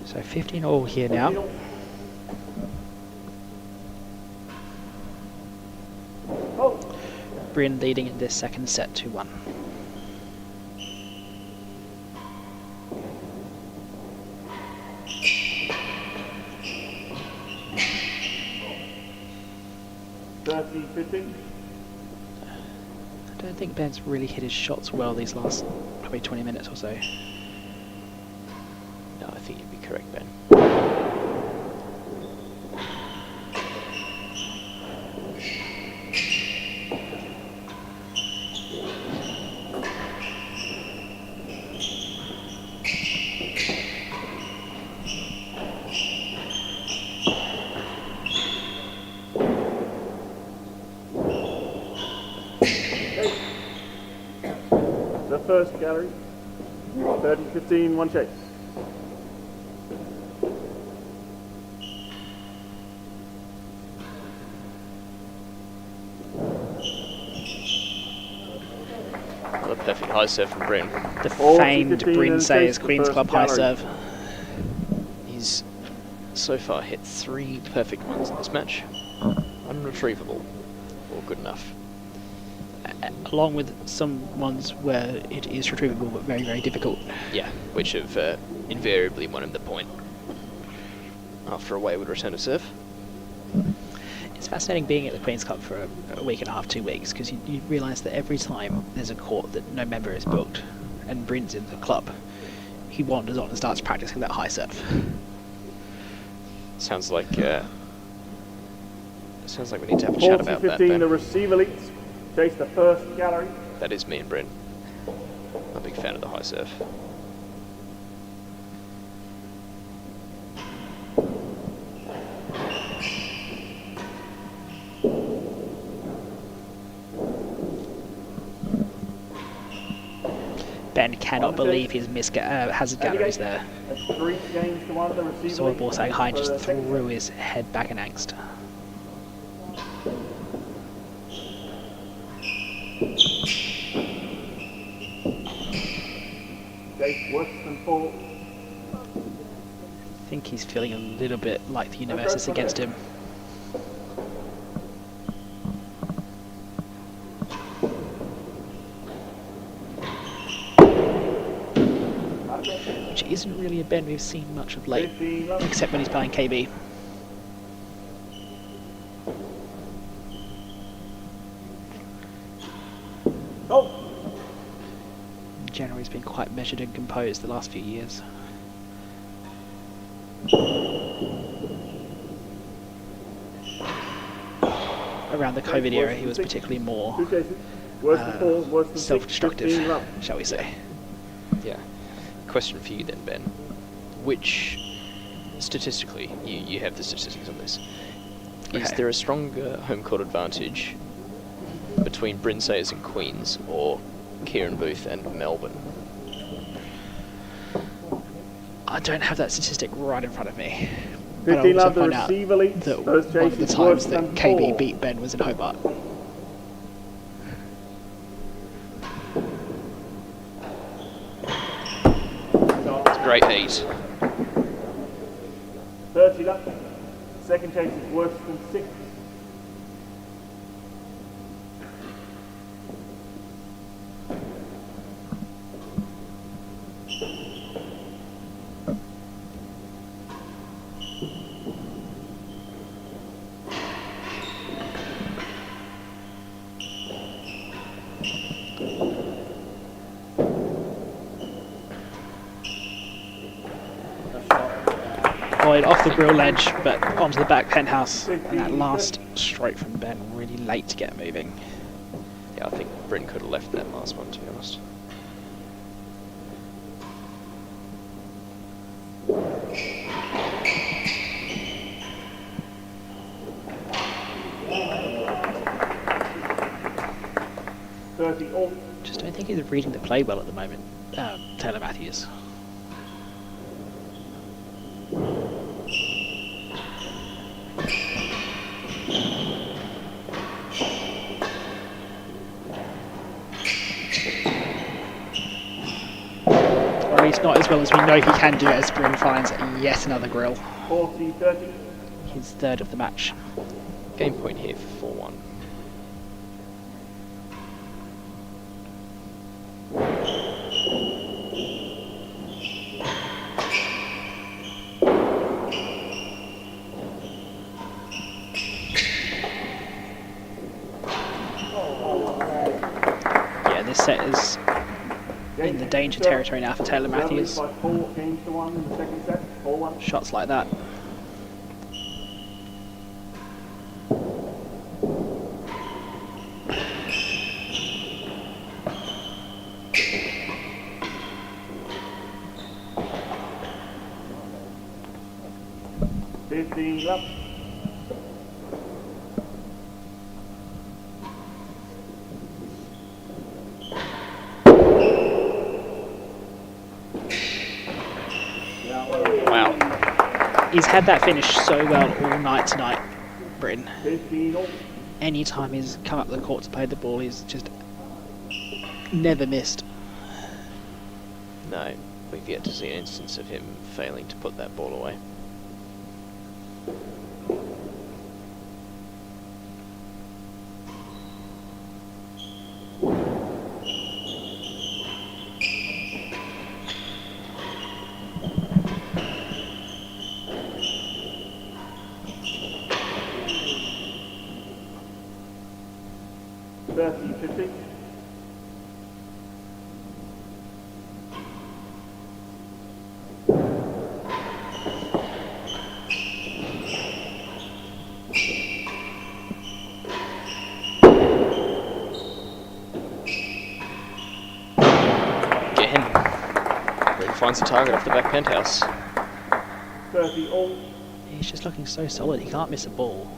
So 15 all here now. Bryn leading in this second set 2-1. I don't think Ben's really hit his shots well these last probably 20 minutes or so. No, I think you'd be correct, Ben. The first gallery, 30-15, one chase. Another perfect high serve from Bryn. The famed Bryn says Queen's Club high serve. He's so far hit 3 perfect ones in this match. Unretrievable, or good enough. Along with some ones where it is retrievable but very, very difficult. Yeah, which have invariably won him the point after a wayward return of serve. It's fascinating being at the Queen's Club for a week and a half, 2 weeks, because you realise that every time there's a court that no member is booked and Bryn's in the club, he wanders on and starts practicing that high serve. Sounds like we need to have a chat about that, 40-15, Ben. the receiver leads. Chase the first gallery. That is me and Bryn. I'm a big fan of the high serve. Ben cannot believe his hazard galleries there. That's 3 games to 1. The receiver Saw the leads ball saying high and just for the second threw his head back in angst. Chase worse than 4. I think he's feeling a little bit like the universe is against him. Which isn't really a Ben we've seen much of late, except when he's playing KB. Oh! Generally, he's been quite measured and composed the last few years. Around the COVID era, he was particularly more self-destructive, shall we say. Yeah. Question for you then, Ben. Which, statistically, you have the statistics on this, is there a stronger home court advantage between Bryn Sayers and Queens, or Kieran Booth and Melbourne? I don't have that statistic right in front of me. But 15 I love also the find out receiver leads. that First one of chase the is times worse that than KB 4. beat Ben was in Hobart. It's great heat. 30 love. Second chase is worse than 6. Void off the grill ledge, but onto the back penthouse. And that last stroke from Ben really late to get moving. Yeah, I think Bryn could have left that last one, to be honest. Just don't think he's reading the play well at the moment, Taylor Matthews. Or at least not as well as we know he can do as Bryn finds yet another grill. 40-30. His third of the match. Game point here for 4-1. set is in the danger territory now for Taylor Matthews. By 4 games to 1 in the second set. 4-1. Shots like that. Love. Wow. He's had that finish so well all night tonight, Bryn. Anytime he's come up the court to play the ball, he's just never missed. No, we've yet to see an instance of him failing to put that ball away. Finds the target off the back penthouse. 30 all. He's just looking so solid, he can't miss a ball.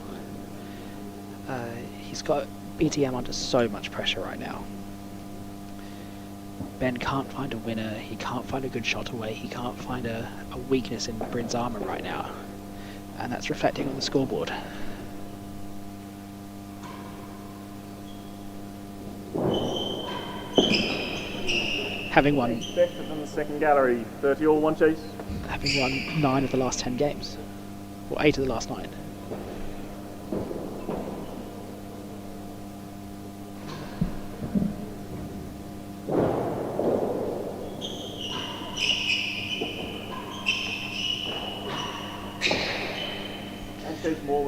He's got BTM under so much pressure right now. Ben can't find a winner, he can't find a good shot away, he can't find a weakness in Bryn's armour right now. And that's reflecting on the scoreboard. Having won Better than the second gallery. 30 all, 1 chase. Having won 9 of the last 10 games. Or 8 of the last 9.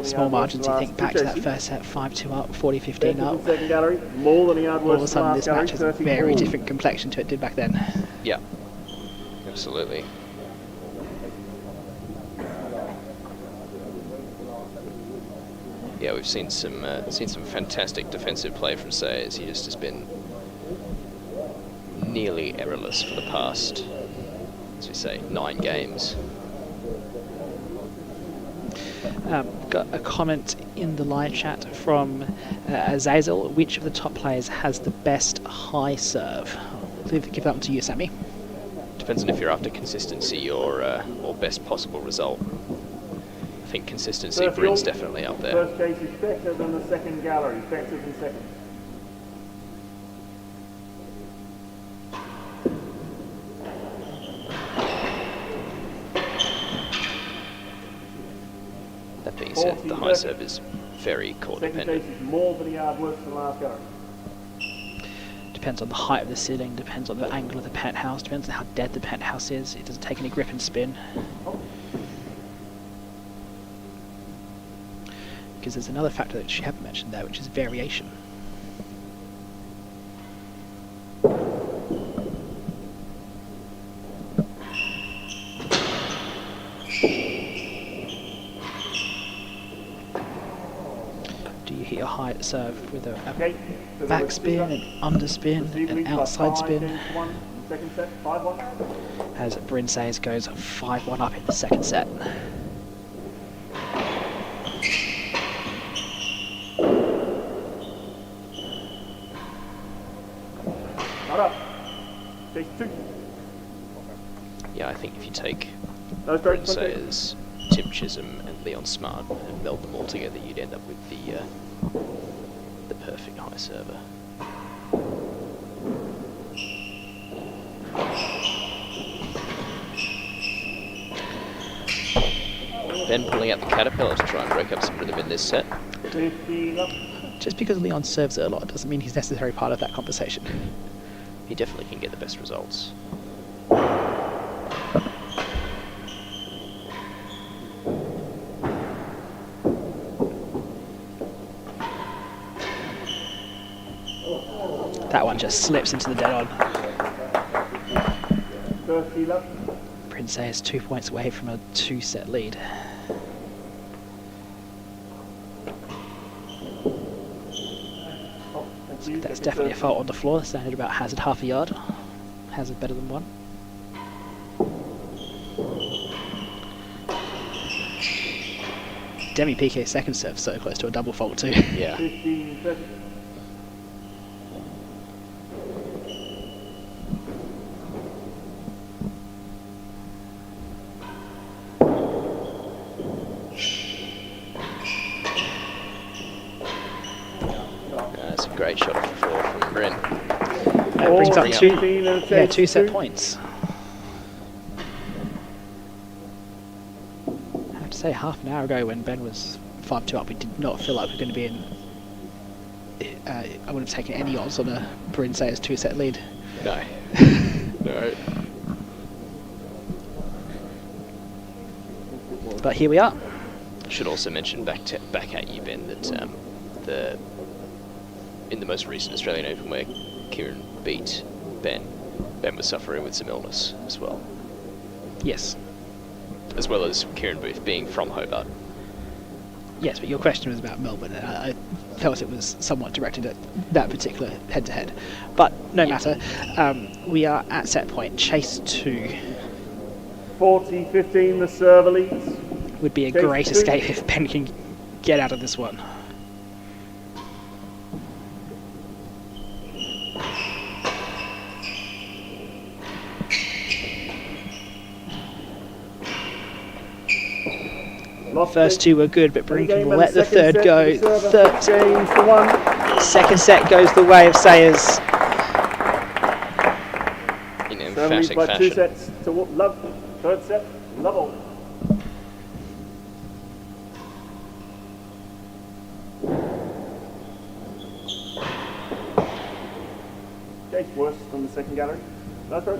Small margins, you think back to that first set, 5-2 up, 40-15 up. Second gallery, more than he had. All of a sudden this match has a very different complexion to it did back then. Yeah, absolutely. Yeah, we've seen some fantastic defensive play from Sayers. He just has been nearly errorless for the past, as we say, 9 games. Got a comment in the live chat from Azazel. Which of the top players has the best high serve? I'll give that one to you, Sammy. Depends on if you're after consistency or best possible result. I think consistency, Bryn's definitely up there. First chase is better than the second gallery. Better than second. That being said, the high serve is very court dependent. Second chase is more than he had worse than last gallery. Depends on the height of the ceiling, depends on the angle of the penthouse, depends on how dead the penthouse is. It doesn't take any grip and spin. Because there's another factor that you haven't mentioned there, which is variation. Do you hit your high serve with a backspin, an underspin, an outside spin? Second set, 5-1. As Bryn says, goes 5-1 up in the second set. Not up. Chase 2. Yeah, I think if you take No straight, Bryn Sayers, Tim Chisholm and Leon Smart and meld them all together, you'd end up with the perfect high server. Ben pulling out the Caterpillar to try and break up some rhythm in this set. 15 up. Just because Leon serves it a lot doesn't mean he's necessarily part of that conversation. He definitely can get the best results. That one just slips into the dead on. 30 left. Bryn is 2 points away from a 2-set lead. That's definitely a fault on the floor. Standard about Hazard half a yard. Hazard better than one. Demi Piquet's second serve so close to a double fault too. Yeah. 15, 30. That's a great shot off the floor from Bryn. That brings up 15 and a two set two. points. I have to say, half an hour ago when Ben was 5-2 up, we did not feel like we were going to be in. I wouldn't have taken any odds on a Bryn Sayers 2-set lead. No. No. But here we are. Should also mention back at you, Ben, that in the most recent Australian Open where Kieran beat Ben was suffering with some illness as well. Yes. As well as Kieran Booth being from Hobart. Yes, but your question was about Melbourne, and I felt it was somewhat directed at that particular head-to-head. But no matter. We are at set point. Chase 2 40-15, the server leads. would be a Chase great 2. escape if Ben can get out of this one. First two were good, but Bryn can let the third go. Third James for one. Second set goes the way of Sayers. In Server leads emphatic by 2 fashion. sets to Love. Third set, Lovell. Chase worse from the second gallery. That's right.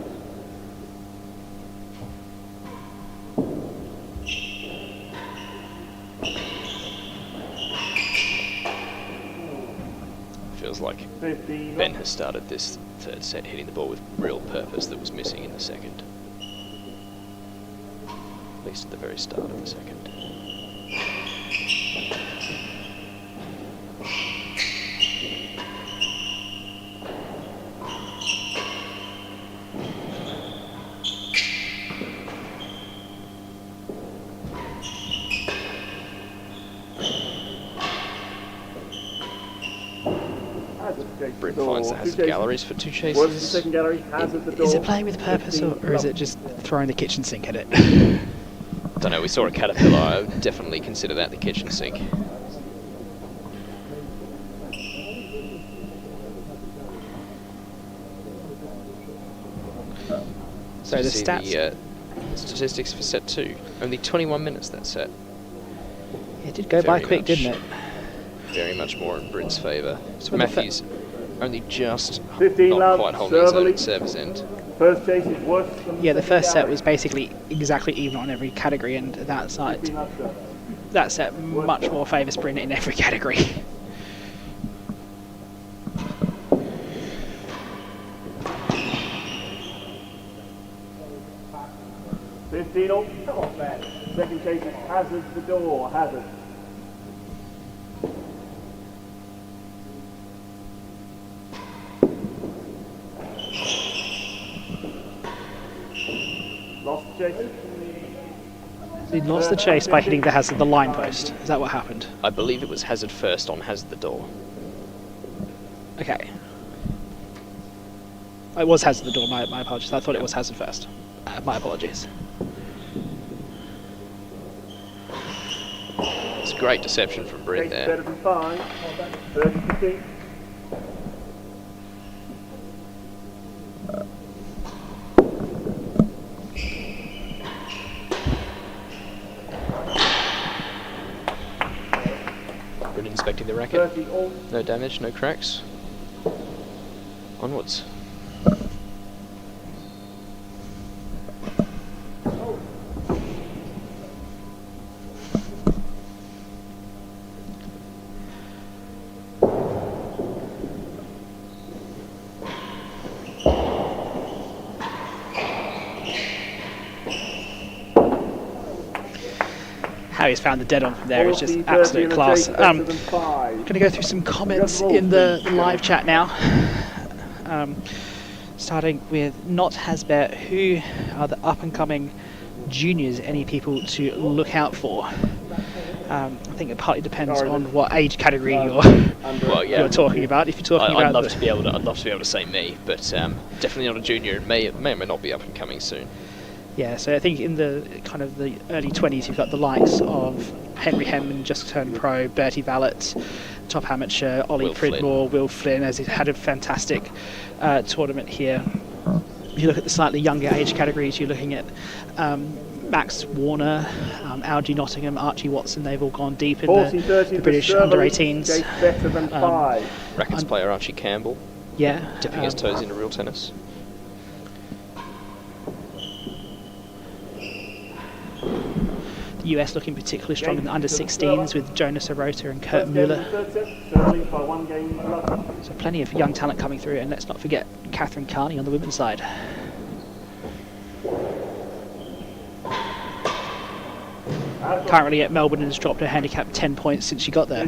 Feels like 15. Ben has started this third set hitting the ball with real purpose that was missing in the second. At least at the very start of the second. Bryn finds the Hazard galleries for two Works the chases. second gallery, has at the door. Is it playing with purpose, or is it just throwing the kitchen sink at it? Don't know, we saw a caterpillar. I would definitely consider that the kitchen sink. So the See stats. Statistics for set 2. Only 21 minutes that set. It did go by Very quick, much. didn't it? Very much more in Bryn's favour. So Matthews only just 15 not love, quite holding his serve own lead. at service end. First chase is worse than Yeah, the second first set gallery. was basically exactly even on every category, and that side, 15 love serve. that set much more favours Bryn in every category. Come on, man. Second chase is Hazard the door. Hazard. Lost the chase. He lost the chase by hitting the Hazard the line post. Is that what happened? I believe it was Hazard first on Hazard the door. Okay. It was Hazard the door, my apologies. I thought it was Hazard first. My apologies. It's a great deception from Bryn Chase there. better than 5. 30-15. Bryn inspecting the racket. 30 all. No damage, no cracks. Onwards. he's found the dead on from there is just absolute class. Going to go through some comments in the live chat now. Starting with Not Hasbet, who are the up-and-coming juniors, any people to look out for? I think it partly depends on what age category you're talking about. If you're talking I'd about, love to be able to say me, but definitely not a junior, and may or may not be up and coming soon. yeah, so I think in the kind of the early 20s, you've got the likes of Henry Hemman, just turned pro, Bertie Vallett, top amateur, Ollie Pridmore, Will Flynn, as he had a fantastic tournament here. If you look at the slightly younger age categories, you're looking at Max Warner, Algie Nottingham, Archie Watson. They've all gone deep in the British under-18s. Better than 5. Rackets player Archie Campbell, Yeah, dipping his toes into real tennis. the US looking particularly strong in the under-16s with Jonas Arota and Kurt Mueller. So plenty of young talent coming through, and let's not forget Catherine Carney on the women's side. Currently at Melbourne and has dropped her handicap 10 points since she got there.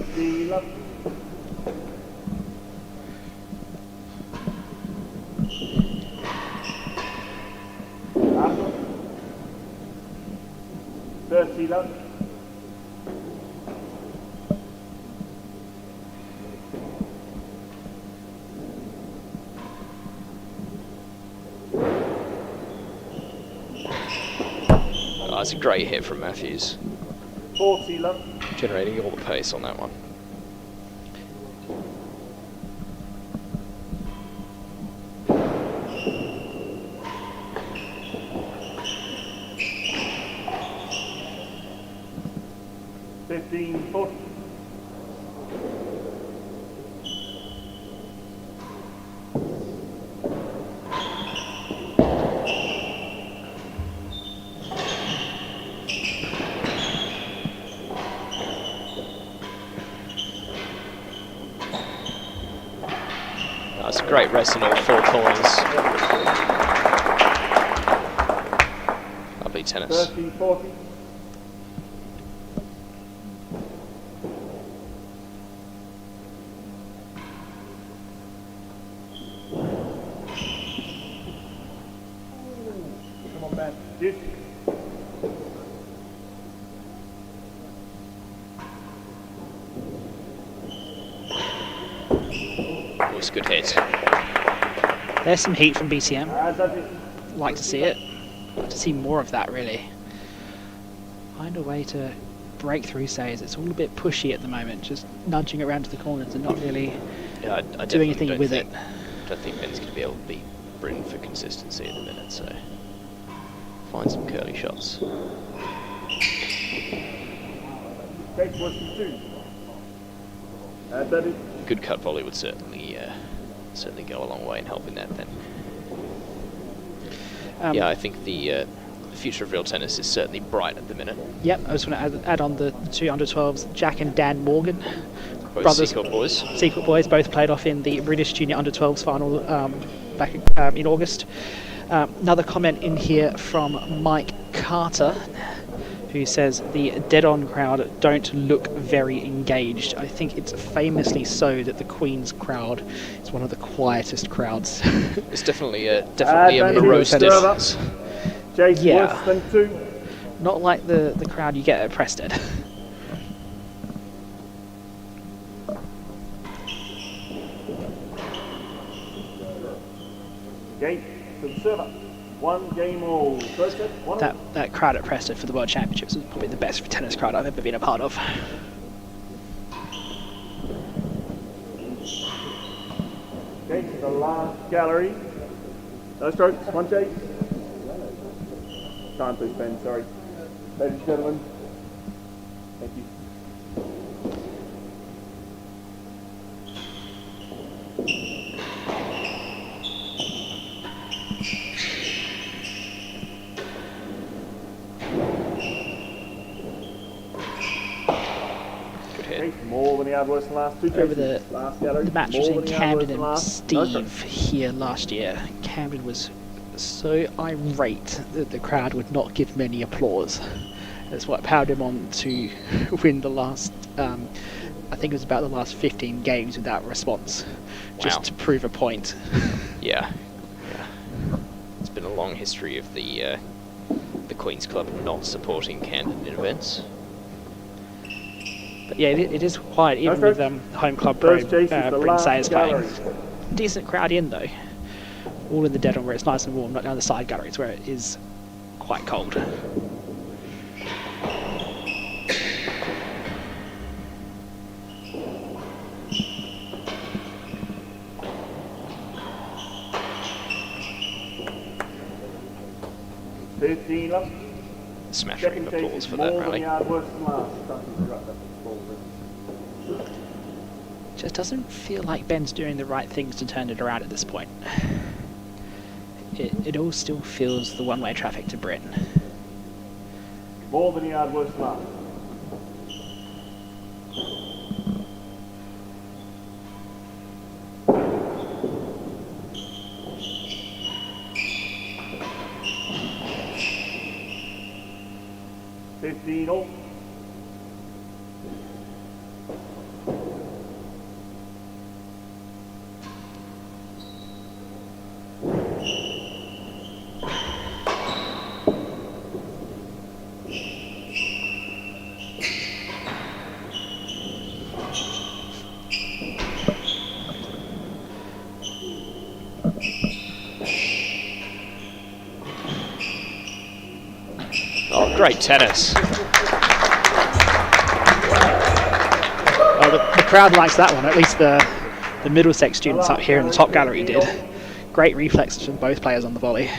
Oh, it's a great hit from Matthews. 40 love. Generating all the pace on that one. That's a great rest in all 4 corners. Lovely tennis. 13-40. Come on, man. Yes. Was a good hit. There's some heat from BTM. Like to see it. Like to see more of that, really. Find a way to break through saves. It's all a bit pushy at the moment, just nudging around to the corners and not really I doing anything with it. I don't think Ben's going to be able to beat Bryn for consistency at the minute, so find some curly shots. Good cut volley would certainly go a long way in helping that then. Yeah, I think the future of real tennis is certainly bright at the minute. Yep, I was going to add on the 2 under-12s, Jack and Dan Morgan. Both brothers, Secret boys. Secret boys, both played off in the British Junior under-12s final back in August. Another comment in here from Mike Carter, who says the dead-on crowd don't look very engaged. I think it's famously so that the Queen's crowd is one of the quietest crowds. It's definitely a morose distance. Yeah, worse than 2. not like the crowd you get at Preston. Game to the server. 1 game all. First set, 1 That crowd at Preston for the World Championships was probably the best tennis crowd I've ever been a part of. Okay, to the last gallery. No strokes, 1 chase. Time please, Ben, sorry. Ladies and gentlemen, thank you. More than he had worse than the last 2 Over cases. the match between Camden and Steve here last year, Camden was so irate that the crowd would not give him any applause. That's what powered him on to win the last, I think it was about the last 15 games without response, just to prove a point. Yeah. It's been a long history of the Queen's Club not supporting Camden in events. But yeah, it is quiet, even with home club pro Bryn Sayers playing. Decent crowd in though. All in the dead on where it's nice and warm, not down the side galleries where it is quite cold. Smashing applause for that rally. Just doesn't feel like Ben's doing the right things to turn it around at this point. It all still feels the one-way traffic to Bryn. More than a yard worse than last. All. Oh, great tennis. Well, the crowd likes that one, at least the Middlesex students up here in the top gallery did. Great reflexes from both players on the volley.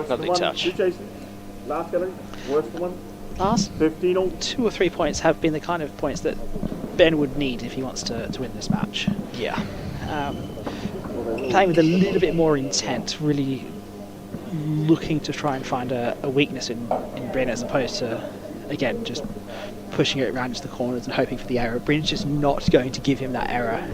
Lovely touch. Last gallery, worst one. Last 15 all. 2 or 3 points have been the kind of points that Ben would need if he wants to win this match. Yeah. Playing with a little bit more intent, really looking to try and find a weakness in Bryn as opposed to, again, just pushing it around into the corners and hoping for the error. Bryn's just not going to give him that error.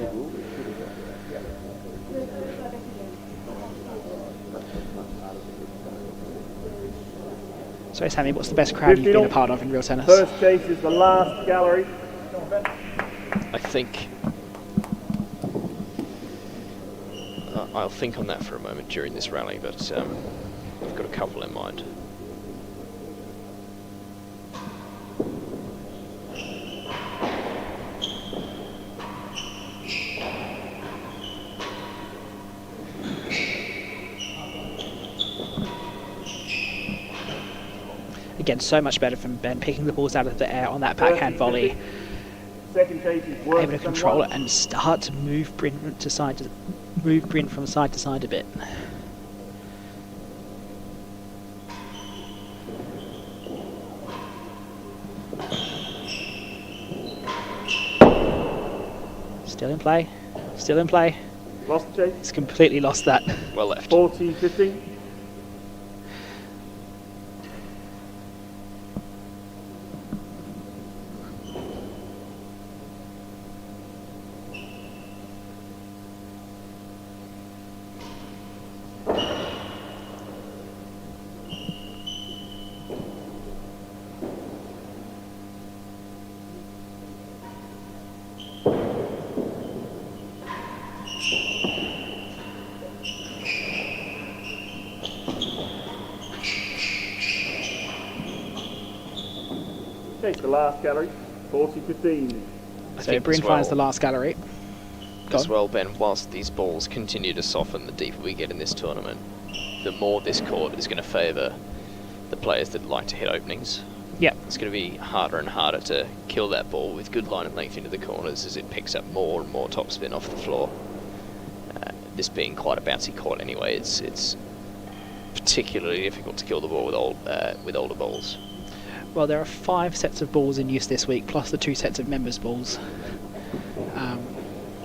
So Sammy, what's the best crowd you've been a part of in real tennis? First chase is the last gallery. I think I'll think on that for a moment during this rally, but I've got a couple in mind. Again, so much better from Ben, picking the balls out of the air on that backhand volley. Second chase is Able to control it and start to move Bryn from side to side a bit. Still in play. Still in play. Lost the chase. He's completely lost that. Well left. 14-15. Okay, the last gallery, 40-15. So Bryn finds the last gallery. As well, Ben, whilst these balls continue to soften the deeper we get in this tournament, the more this court is going to favour the players that like to hit openings. Yep. It's going to be harder and harder to kill that ball with good line of length into the corners as it picks up more and more topspin off the floor. This being quite a bouncy court anyway, it's particularly difficult to kill the ball with older balls. Well, there are 5 sets of balls in use this week, plus the 2 sets of members' balls.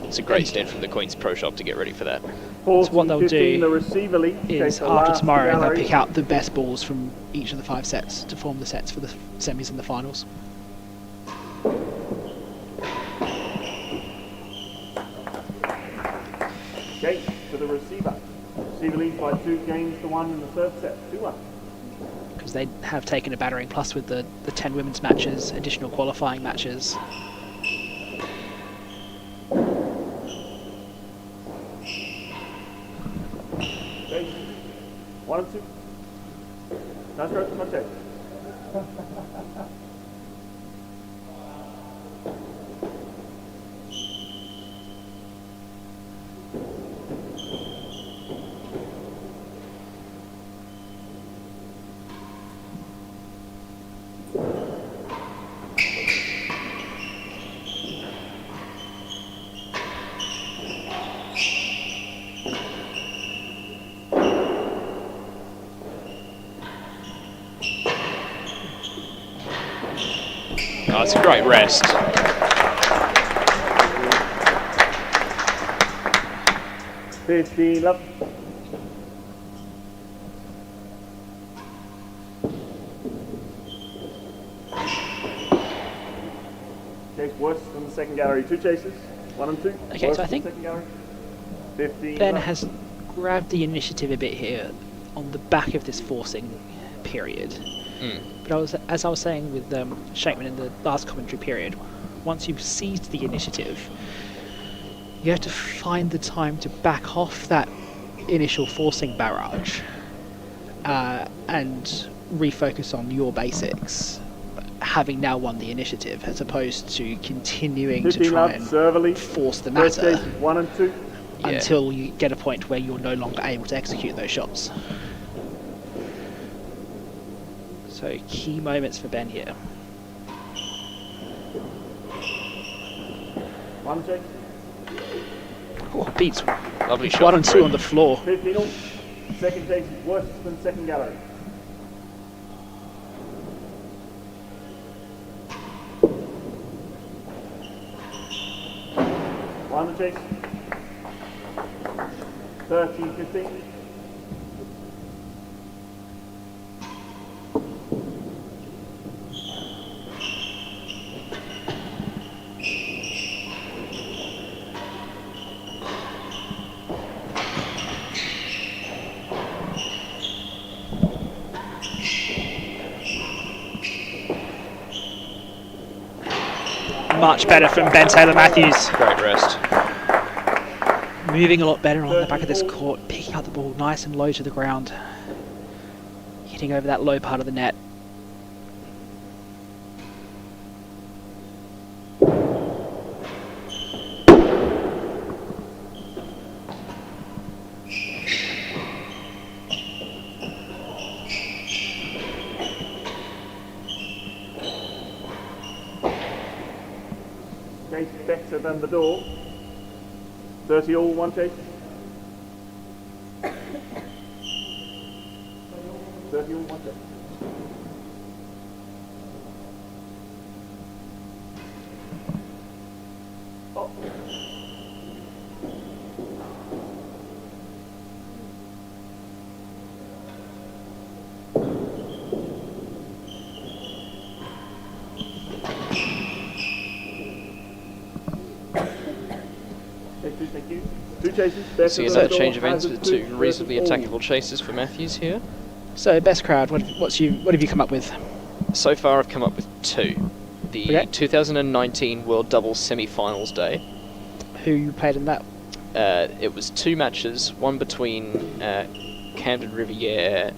It's a great stint from the Queen's Pro Shop to get ready for that. So what they'll do the receiver league, is after tomorrow they'll pick out the best balls from each of the 5 sets to form the sets for the semis and the finals. leads by 2 games to 1 in the third set, 2-1. Because they have taken a battering, plus with the 10 women's matches, additional qualifying matches. Okay. 1 and 2. Nice stroke, not check. Oh, it's a great rest. Love. Chase worse than the second gallery. 2 chases, 1 and 2. Okay, so I think 15 Ben love. has grabbed the initiative a bit here on the back of this forcing period. But as I was saying with Shankman in the last commentary period, once you've seized the initiative, you have to find the time to back off that initial forcing barrage and refocus on your basics, having now won the initiative, as opposed to continuing to try and force the matter 1 and 2. until you get a point where you're no longer able to execute those shots. So key moments for Ben here. 1 chase. Oh, beats Lovely shot. 1 and 2 on the floor. 15 all. Second chase is worse than second gallery. One chase. 13-15. Much better from Ben Taylor-Matthews. Great rest. Moving a lot better on the back of this court, picking up the ball nice and low to the ground, hitting over that low part of the net. Chase better than the door. 30 all, 1 chase. 30 all, 1 chase. Oh. Thank you. 2 chases. Seeing that change of ends with 2 reasonably attackable chases for Matthews here. So best crowd, what have you come up with? So far I've come up with 2. The 2019 World Doubles Semi-Finals day. Who you played in that? It was 2 matches, one between Camden Riviere,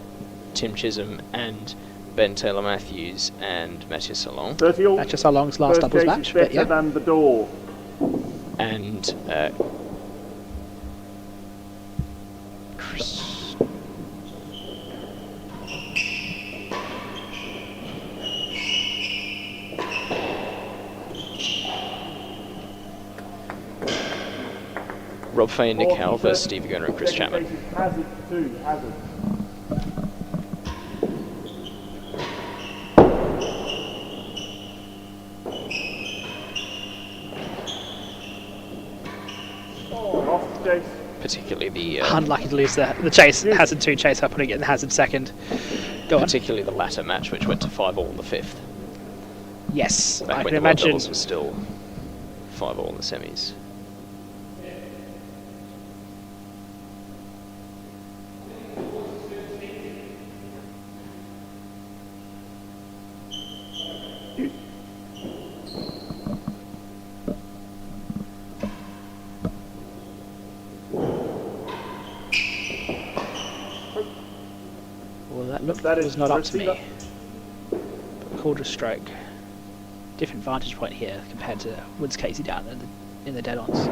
Tim Chisholm and Ben Taylor-Matthews and Mathieu Salon. 30 all. That's just our longest last doubles match, but yeah. Than the door. And Chris. Rob Fay and Nick Howell versus Steve Gunner and Chris Chapman. Hazard 2, Hazard. Off the chase. Particularly the Unlucky to lose the chase. Hazard 2 chase up, putting it in Hazard second. Go on. particularly the latter match, which went to 5 all in the 5th. Yes, Back I when can the World imagine. Doubles was still 5 all in the semis. that look That is was not up to receiver. me. But called a stroke. Different vantage point here compared to Woods Casey down in the dead-ons.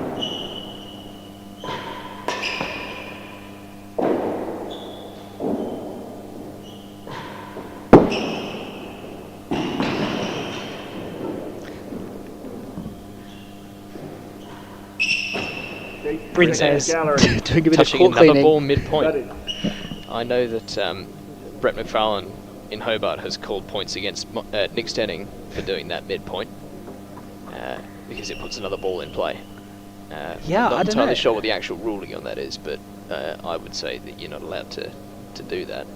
Bryn says, doing a bit of Touching court another cleaning. ball mid-point. I know that Brett McFarlane in Hobart has called points against Nick Stenning for doing that mid-point because it puts another ball in play. Yeah, I'm not I don't entirely know. sure what the actual ruling on that is, but I would say that you're not allowed to do that.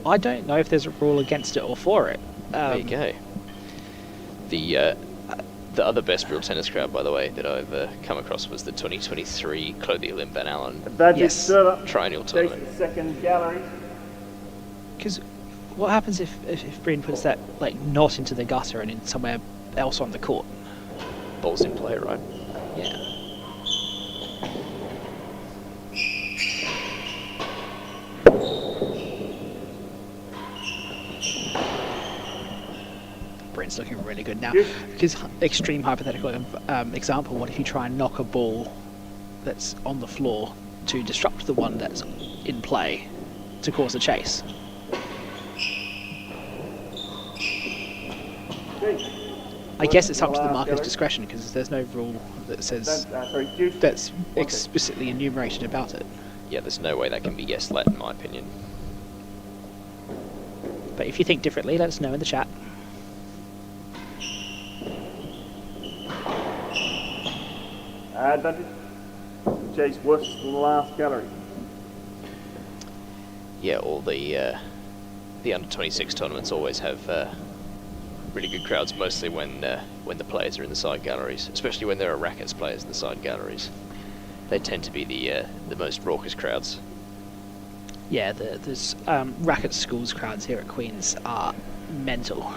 I don't know if there's a rule against it or for it. There you go. The other best real tennis crowd, by the way, that I've come across was the 2023 Clothier Lim Van Allen Yes. Triennial Tournament. Second gallery. Because what happens if Bryn puts that like not into the gutter and in somewhere else on the court? Balls in play, right? Yeah. Bryn's looking really good now. Because extreme hypothetical example, what if you try and knock a ball that's on the floor to disrupt the one that's in play to cause a chase? I guess it's up to the marker's discretion because there's no rule that says that's explicitly enumerated about it. Yeah, there's no way that can be yes-let, in my opinion. But if you think differently, let us know in the chat. Advantage. Chase worse than the last gallery. Yeah, all the under-26 tournaments always have really good crowds, mostly when the players are in the side galleries, especially when there are rackets players in the side galleries. They tend to be the most raucous crowds. Yeah, there's racket schools crowds here at Queen's are mental.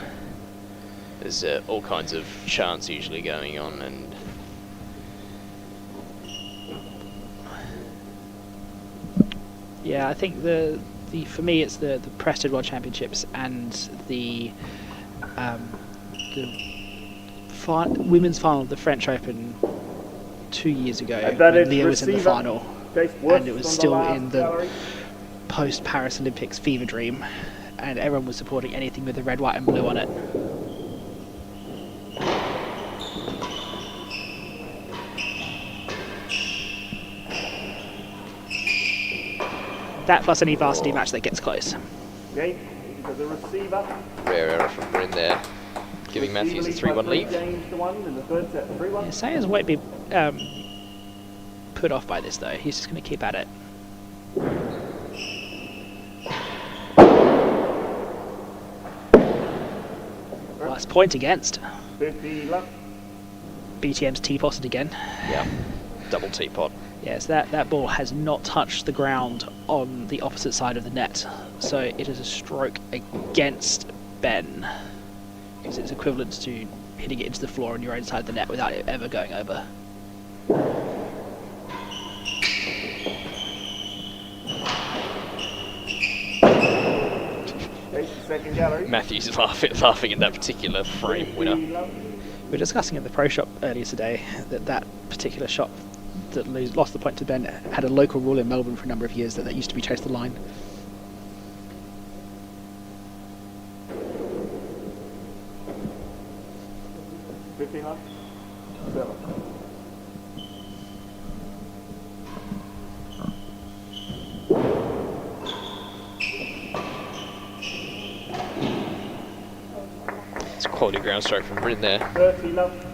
There's all kinds of chants usually going on, and yeah, I think for me it's the Preston World Championships and the women's final of the French Open 2 years ago when Leah was in the final, and it was still in the post-Paris Olympics fever dream, and everyone was supporting anything with the red, white and blue on it. That plus any varsity match that gets close. Okay, for the receiver. rare error from Bryn there, giving Matthews a 3-1 lead. Yeah, Sayers won't be put off by this though. He's just going to keep at it. Last point against. 50 left. BTM's T-potted again. Yeah, double teapot. Yes, that ball has not touched the ground on the opposite side of the net, so it is a stroke against Ben, because it's equivalent to hitting it into the floor on your own side of the net without it ever going over. Second gallery. Matthews is laughing at that particular frame winner. We were discussing at the pro shop earlier today that particular shot that lost the point to Ben had a local rule in Melbourne for a number of years that used to be chase the line. It's a quality ground stroke from Bryn there. 30 left.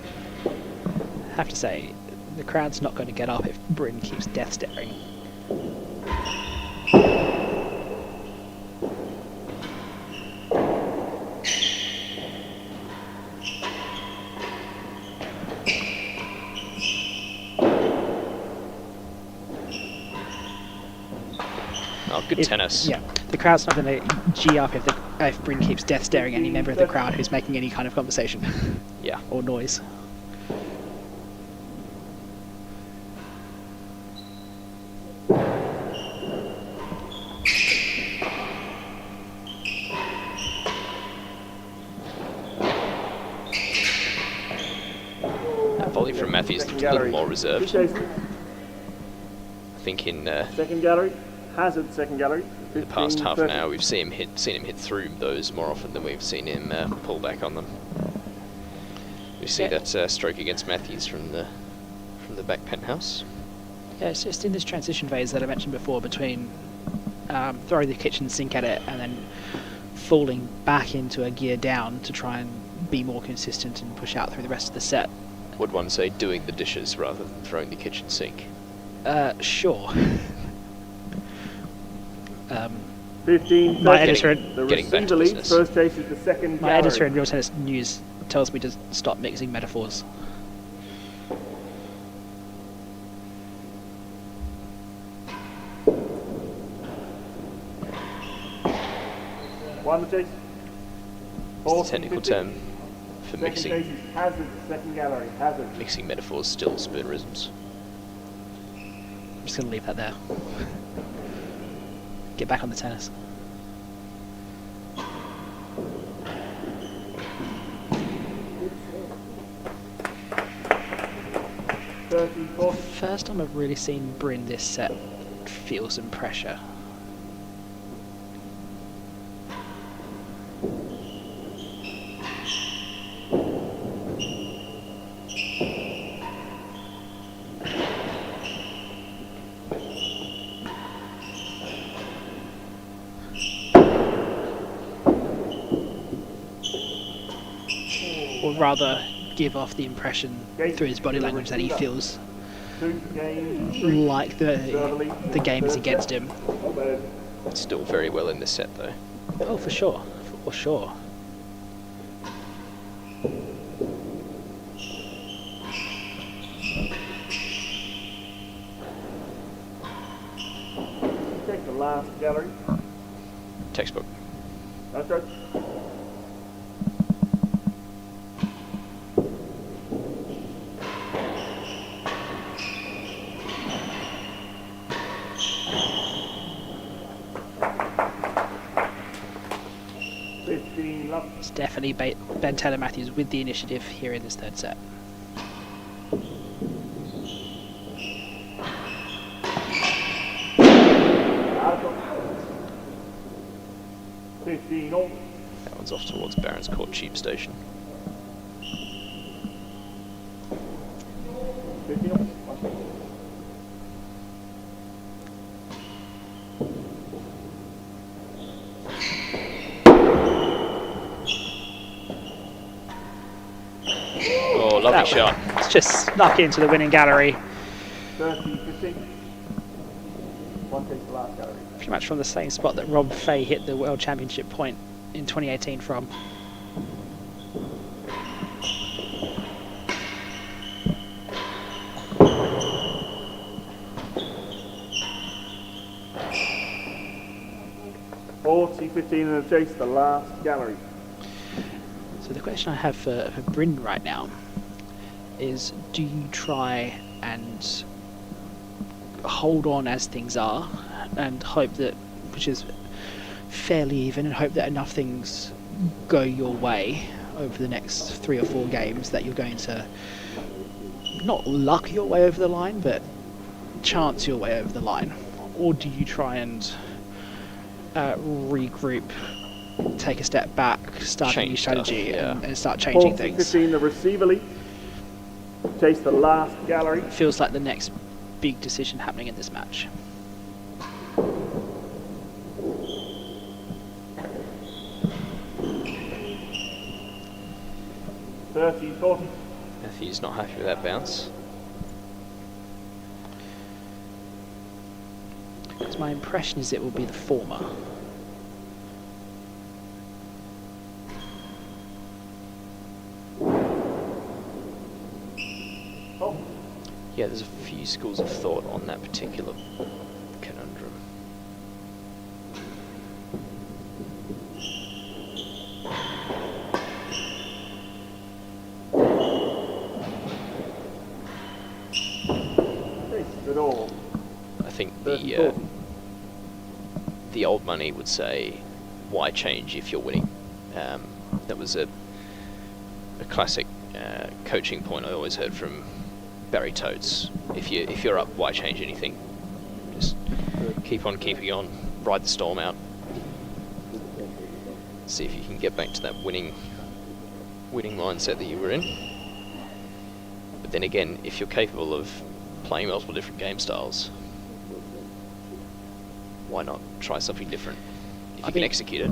Have to say, the crowd's not going to get up if Bryn keeps death staring. Oh, good tennis. Yeah, the crowd's not going to G up if Bryn keeps death staring any member of the crowd who's making any kind of conversation. Yeah. Or noise. Matthews Second looked a little gallery. more 2 reserved. chases. I think in Second gallery. Hazard, second gallery. the past 15, half an 30. hour, we've seen him hit through those more often than we've seen him pull back on them. We see that stroke against Matthews from the back penthouse. Yeah, it's just in this transition phase that I mentioned before between throwing the kitchen sink at it and then falling back into a gear down to try and be more consistent and push out through the rest of the set. Would one say doing the dishes rather than throwing the kitchen sink? Sure. 15, My 30. editor, The Getting back receiver to leads. business. First chase is the second my gallery. editor in Real Tennis News tells me to stop mixing metaphors. One chase. It's a technical term for Second mixing chase is Hazard, second gallery. Hazard. mixing metaphors, still spoonerisms. I'm just going to leave that there. Get back on the tennis. First time I've really seen Bryn this set feel some pressure. Or rather, give off the impression through his body language that he feels like the game is against him. Still very well in this set though. Oh, for sure, for sure. Take the last gallery. Textbook. That's right. It's definitely Ben Taylor Matthews with the initiative here in this third set. That one's off towards Barron's Court Tube Station. Oh, lovely shot. It's just snuck into the winning gallery. 30-15. One takes the last gallery. Pretty much from the same spot that Rob Fay hit the World Championship point in 2018 from. $40-15 in the chase, the last gallery. So the question I have for Bryn right now is, do you try and hold on as things are and hope that, which is fairly even, and hope that enough things go your way over the next 3 or 4 games that you're going to not luck your way over the line, but chance your way over the line? Or do you try and regroup, take a step back, start a new strategy, and start changing things? 40-15, the receiver lead. Chase the last gallery. Feels like the next big decision happening in this match. $30-40. Matthew's not happy with that bounce. Because my impression is it will be the former. Oh, Yeah, there's a few schools of thought on that particular conundrum. tastes it all. I think 30-40. the old money would say, why change if you're winning? That was a classic coaching point I always heard from Barry totes. If you're up, why change anything? Just keep on keeping on, ride the storm out. See if you can get back to that winning mindset that you were in. But then again, if you're capable of playing multiple different game styles, why not try something different? If you can execute it,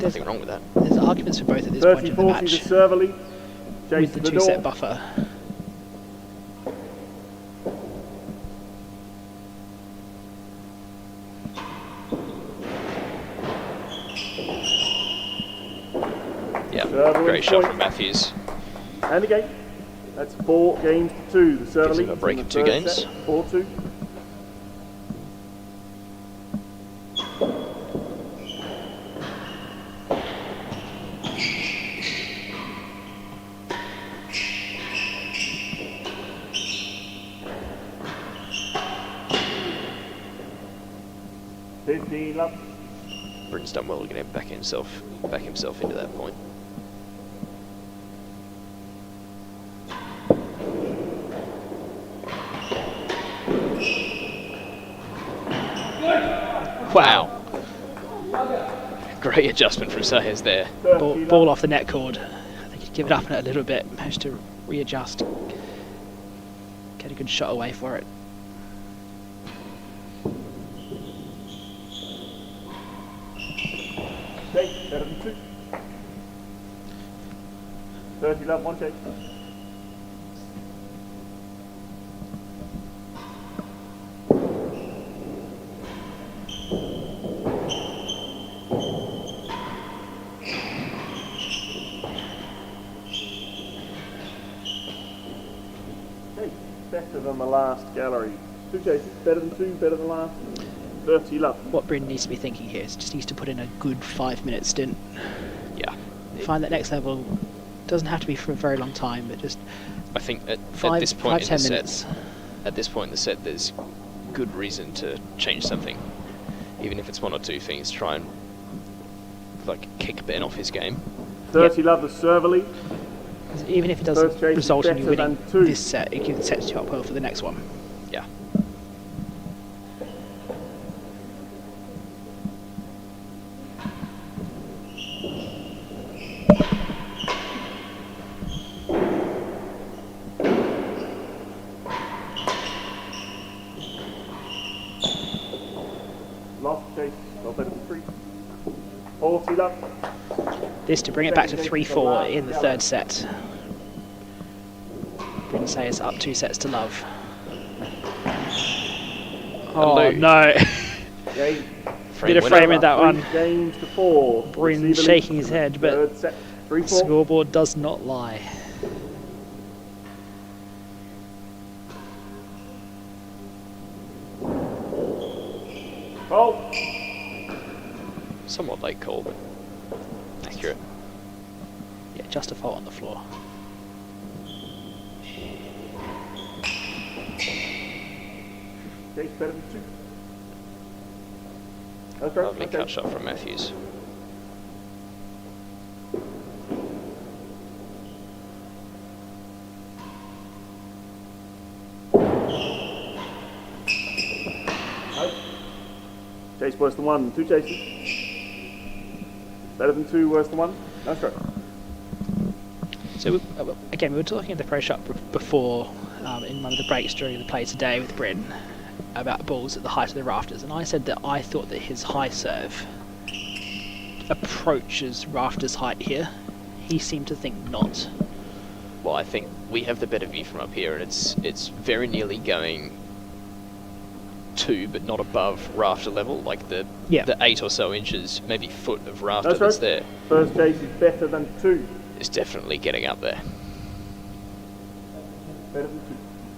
nothing wrong with that. There's arguments for both at this point in the match. 30-40 to Serverly. With the 2-set buffer. Yeah, great shot from Matthews. And again, that's 4 games to 2. The Serverly gives him a break of 2 games. 4-2. Bryn's done well to get him back himself into that point. Wow. Great adjustment from Sayers there. Ball off the net cord. I think he'd give it up a little bit, managed to readjust. Get a good shot away for it. Okay, better than 2. 30 love, 1 take. Okay, better than the last gallery. 2 chases, better than 2, better than last. 30 love. What Bryn needs to be thinking here is just needs to put in a good 5-minute stint. Yeah. Find that next level. Doesn't have to be for a very long time, but just I think at this point in the set, at this point in the set, there's good reason to change something, even if it's 1 or 2 things. Try and like kick Ben off his game. 30 love the Serverly. Even if it doesn't result in you winning this set, it sets you up well for the next one. Yeah. Last chase, well better than 3. 40 love. This to bring it back to 3-4 in the 3rd set. Bryn Sayers up 2 sets to love. Oh no! Bit of frame in that one. Games to 4. Bryn shaking his head, but set, scoreboard does not lie. Oh! Somewhat late call, but accurate. Yeah, just a fault on the floor. Chase better than 2. That's right. Lovely cut shot from Matthews. Chase worse than 1. 2 chases. Better than 2, worse than 1. That's right. So again, we were talking at the pro shop before in one of the breaks during the play today with Bryn about balls at the height of the rafters, and I said that I thought that his high serve approaches rafters height here. He seemed to think not. Well, I think we have the better view from up here, and it's very nearly going to, but not above rafter level, like the 8 or so inches, maybe foot of rafter that's there. First chase is better than 2. It's definitely getting up there. Better than 2.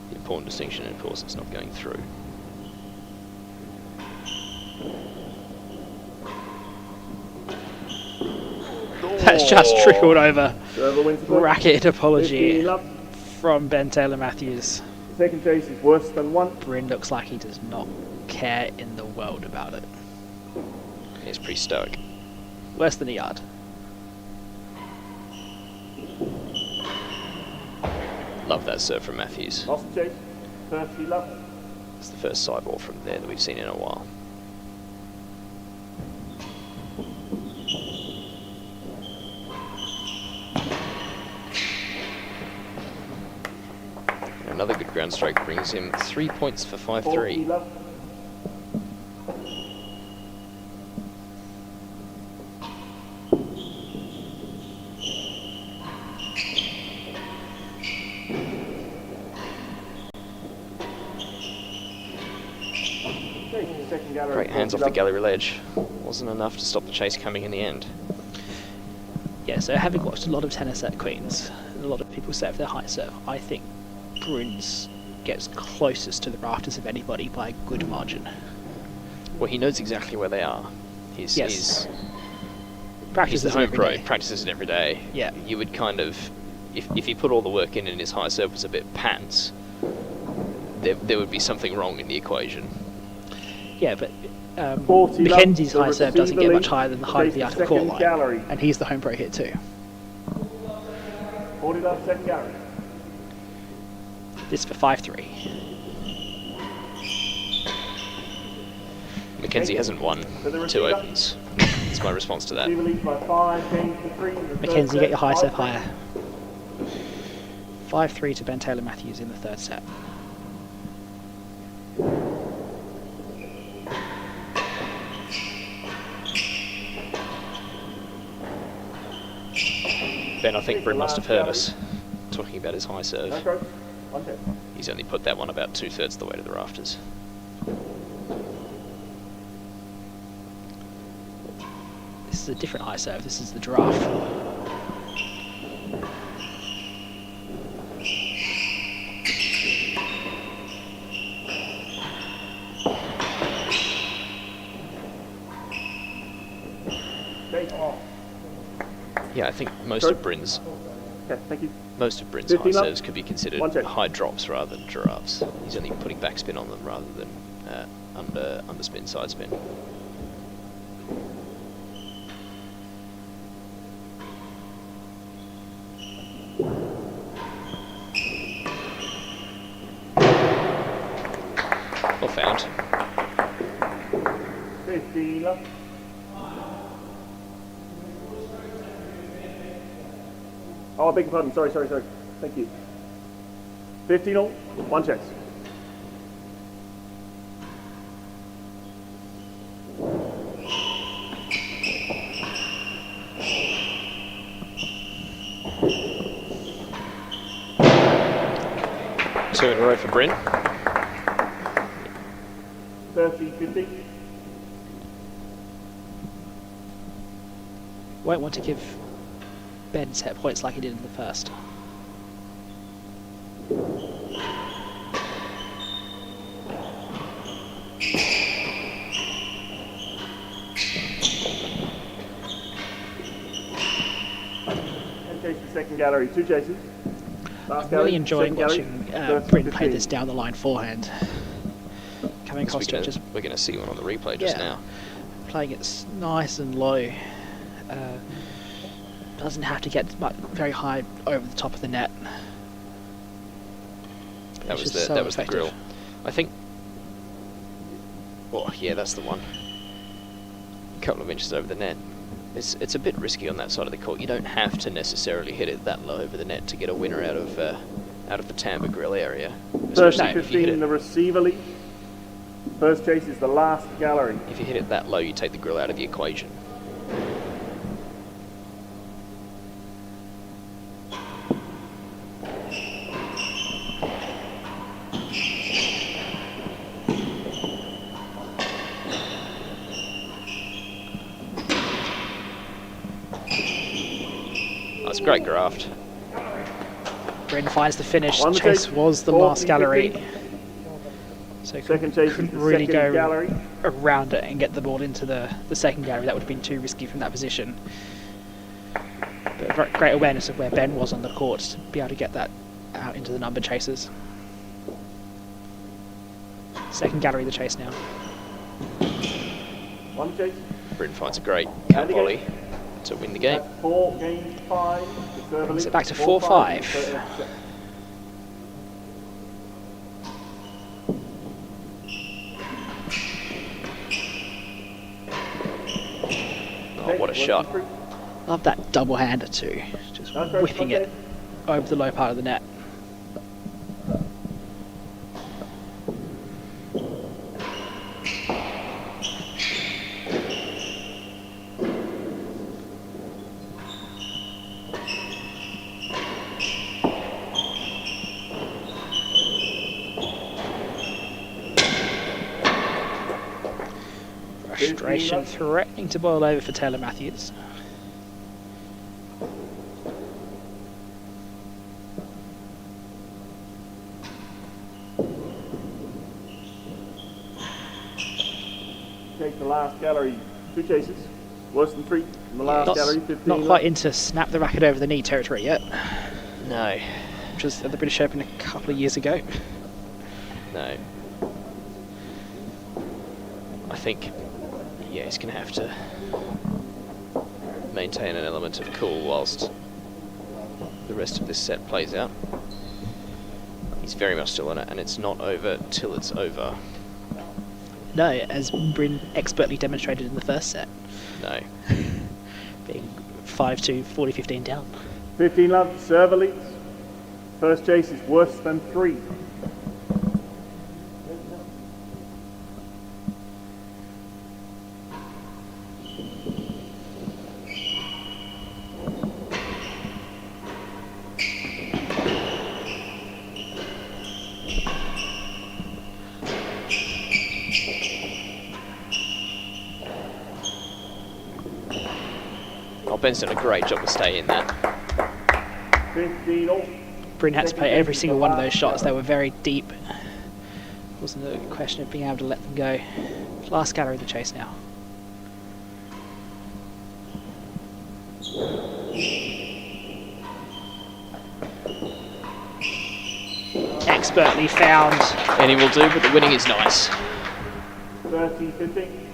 The important distinction, of course, it's not going through. That's just trickled over. Racket apology 15 from Ben Taylor Matthews. Second chase is worse than 1. Bryn looks like he does not care in the world about it. He's pretty stoic. Worse than a yard. Love that serve from Matthews. Lost chase, 30-love. It's the first side ball from there that we've seen in a while. Another good ground stroke brings him 3 points for 5-3. 40-love. Great hands off the gallery ledge. Wasn't enough to stop the chase coming in the end. Yeah, so having watched a lot of tennis at Queen's, and a lot of people serve their high serve, I think Bryn's gets closest to the rafters of anybody by a good margin. Well, he knows exactly where they are. He's the home pro. He practices it every day. Yeah. You would kind of, if he put all the work in and his high serve was a bit pants, there would be something wrong in the equation. Yeah, but Mackenzie's high serve doesn't get much higher than the height of the out of court line, and he's the home pro here too. 40-love, second gallery. This for 5-3. Mackenzie hasn't won 2 opens. That's my response to that. Mackenzie, get your high serve higher. 5-3 to Ben Taylor Matthews in the third set. Ben, I think Bryn must have heard us talking about his high serve. He's only put that one about 2/3 of the way to the rafters. This is a different high serve. This is the giraffe. Yeah, I think most of Bryn's high serves could be considered high drops rather than giraffes. He's only putting backspin on them rather than underspin, side spin. Well found. 50-love. Oh, I beg your pardon. Sorry. Thank you. 15-all, 1 chase. Two in a row for Bryn. 30-50. Won't want to give Ben set points like he did in the first. And chase the second gallery, 2 chases. I'm really enjoying watching Bryn play this down the line forehand. Coming across to it just... We're going to see one on the replay just now. Playing it nice and low. Doesn't have to get very high over the top of the net. That was the grill. I think. Oh yeah, that's the one. A couple of inches over the net. It's a bit risky on that side of the court. You don't have to necessarily hit it that low over the net to get a winner out of the Tampa grill area. 30-15 in the receiver lead. First chase is the last gallery. If you hit it that low, you take the grill out of the equation. That's a great graft. Bryn finds the finish. The chase was the last gallery. 50. So second chase couldn't really go gallery. Around it and get the ball into the second gallery. That would have been too risky from that position. But great awareness of where Ben was on the court to be able to get that out into the number chases. Second gallery, the chase now. One chase. Bryn finds a great cut volley to win the game. That's 4 games 5. Brings it back to 4-5. what a shot. Love that double hander too. Just whipping it over the low part of the net. Frustration threatening to boil over for Taylor Matthews. Take the last gallery, 2 chases, worse than 3 in the last gallery, 15. Not quite into snap the racket over the knee territory yet. No. Which was at the British Open a couple of years ago. No. I think, yeah, he's going to have to maintain an element of cool whilst the rest of this set plays out. He's very much still in it, and it's not over till it's over. No, as Bryn expertly demonstrated in the first set. No. Being 5-2, 40-15 down. 15 love, serve elites. First chase is worse than 3. Ben's done a great job to stay in that. 15 all. Bryn had to play every single one of those shots. They were very deep. It wasn't a question of being able to let them go. Last gallery of the chase now. Expertly found. And he will do, but the winning is nice. 30-15.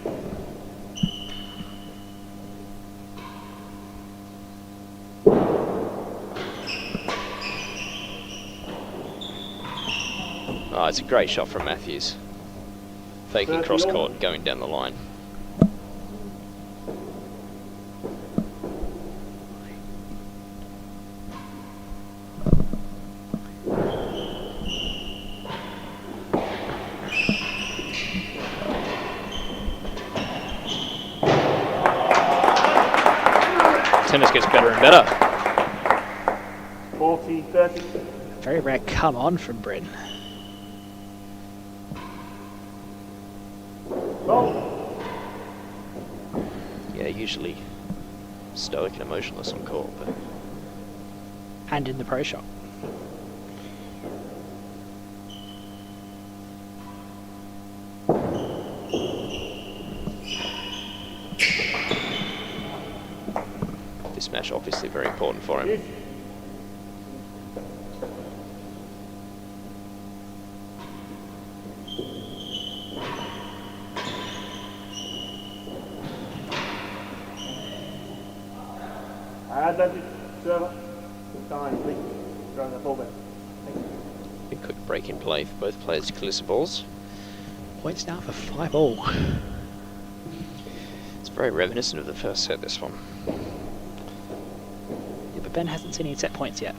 Oh, it's a great shot from Matthews. Faking cross court, going down the line. Tennis gets better and better. 40-30. Very rare come on from Bryn. Yeah, usually stoic and emotionless on court, but... And in the pro shop. This match obviously very important for him. Advantage, server. Time, please. Throw the full bet. A quick break in play for both players to clear some balls. Points now for 5-all. It's very reminiscent of the first set, this one. Yeah, but Ben hasn't seen any set points yet.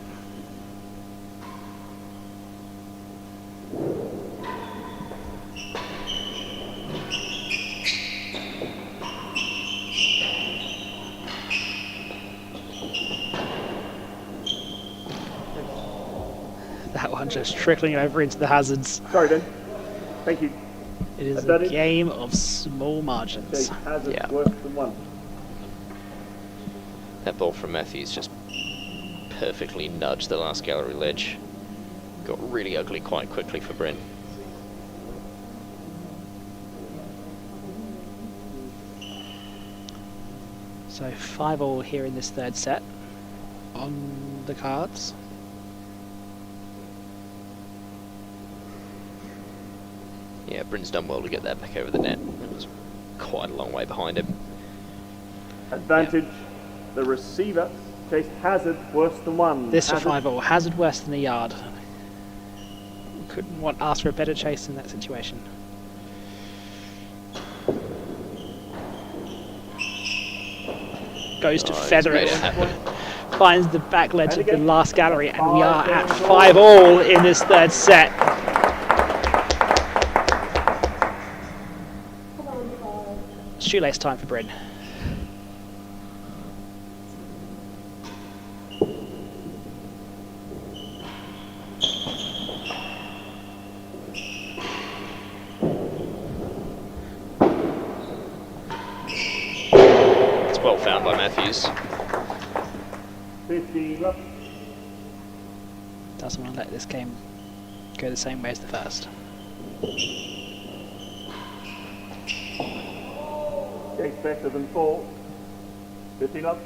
That one just trickling over into the hazards. Sorry, Ben. Thank you. It is a game of small margins. Hazard Yeah. worse than 1. That ball from Matthews just perfectly nudged the last gallery ledge. Got really ugly quite quickly for Bryn. So 5-all here in this third set on the cards. Yeah, Bryn's done well to get that back over the net. It was quite a long way behind him. Advantage, the receiver. Chase hazard worse than 1. This for Hazard. 5-all. Hazard worse than a yard. Couldn't ask for a better chase in that situation. goes to he's feather made it. it happen. Finds the back ledge of the last gallery, and we are at 5-all in this third set. Shoelace time for Bryn. It's well found by Matthews. 15 up. Doesn't want to let this game go the same way as the first. Chase better than 4. 15 up.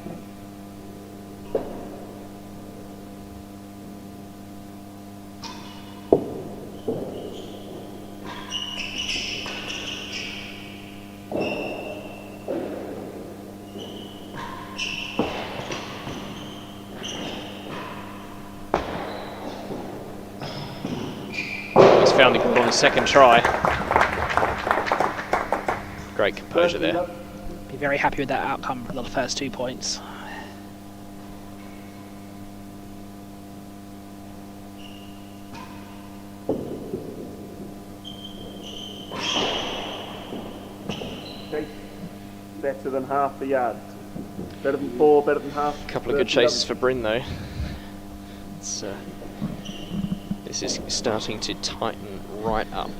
He's found the goal on his second try. Great composure there. Be very happy with that outcome for the first 2 points. Chase better than half the yard. Better than 4, better than half. A couple of good chases for Bryn though. It's, this is starting to tighten right up.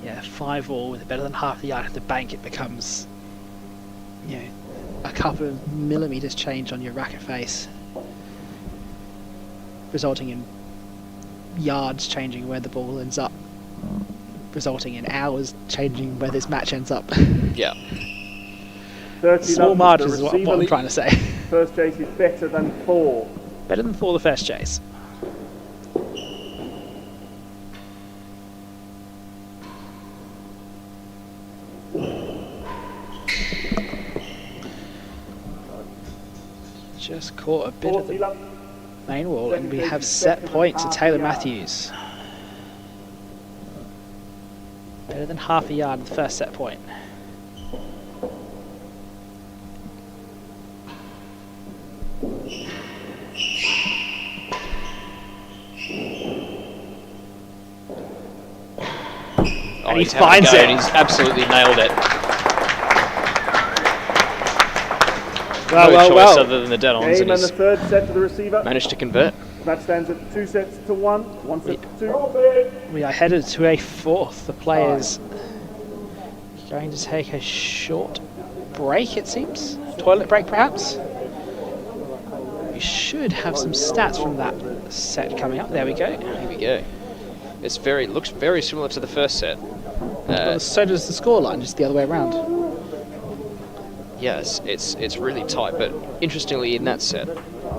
Yeah, 5-all with better than half the yard at the bank, it becomes, you know, a couple of millimeters change on your racket face, resulting in yards changing where the ball ends up, resulting in hours changing where this match ends up. Yeah. Small margins is what I'm trying to say. First chase is better than 4. Better than 4 the first chase. Just caught a bit of the main wall, and we have set point to Taylor Matthews. Better than half a yard in the first set point. And he finds it. He's absolutely nailed it. Well, no choice other than the dead-ons, Game and the third set to the receiver. managed to convert. Match stands at 2 sets to 1. 1 set to 2. We are headed to a fourth. The players going to take a short break, it seems. Toilet break, perhaps. We should have some stats from that set coming up. There we go. Here we go. It's looks very similar to the first set. Well, so does the scoreline, just the other way around. Yes, it's really tight, but interestingly in that set,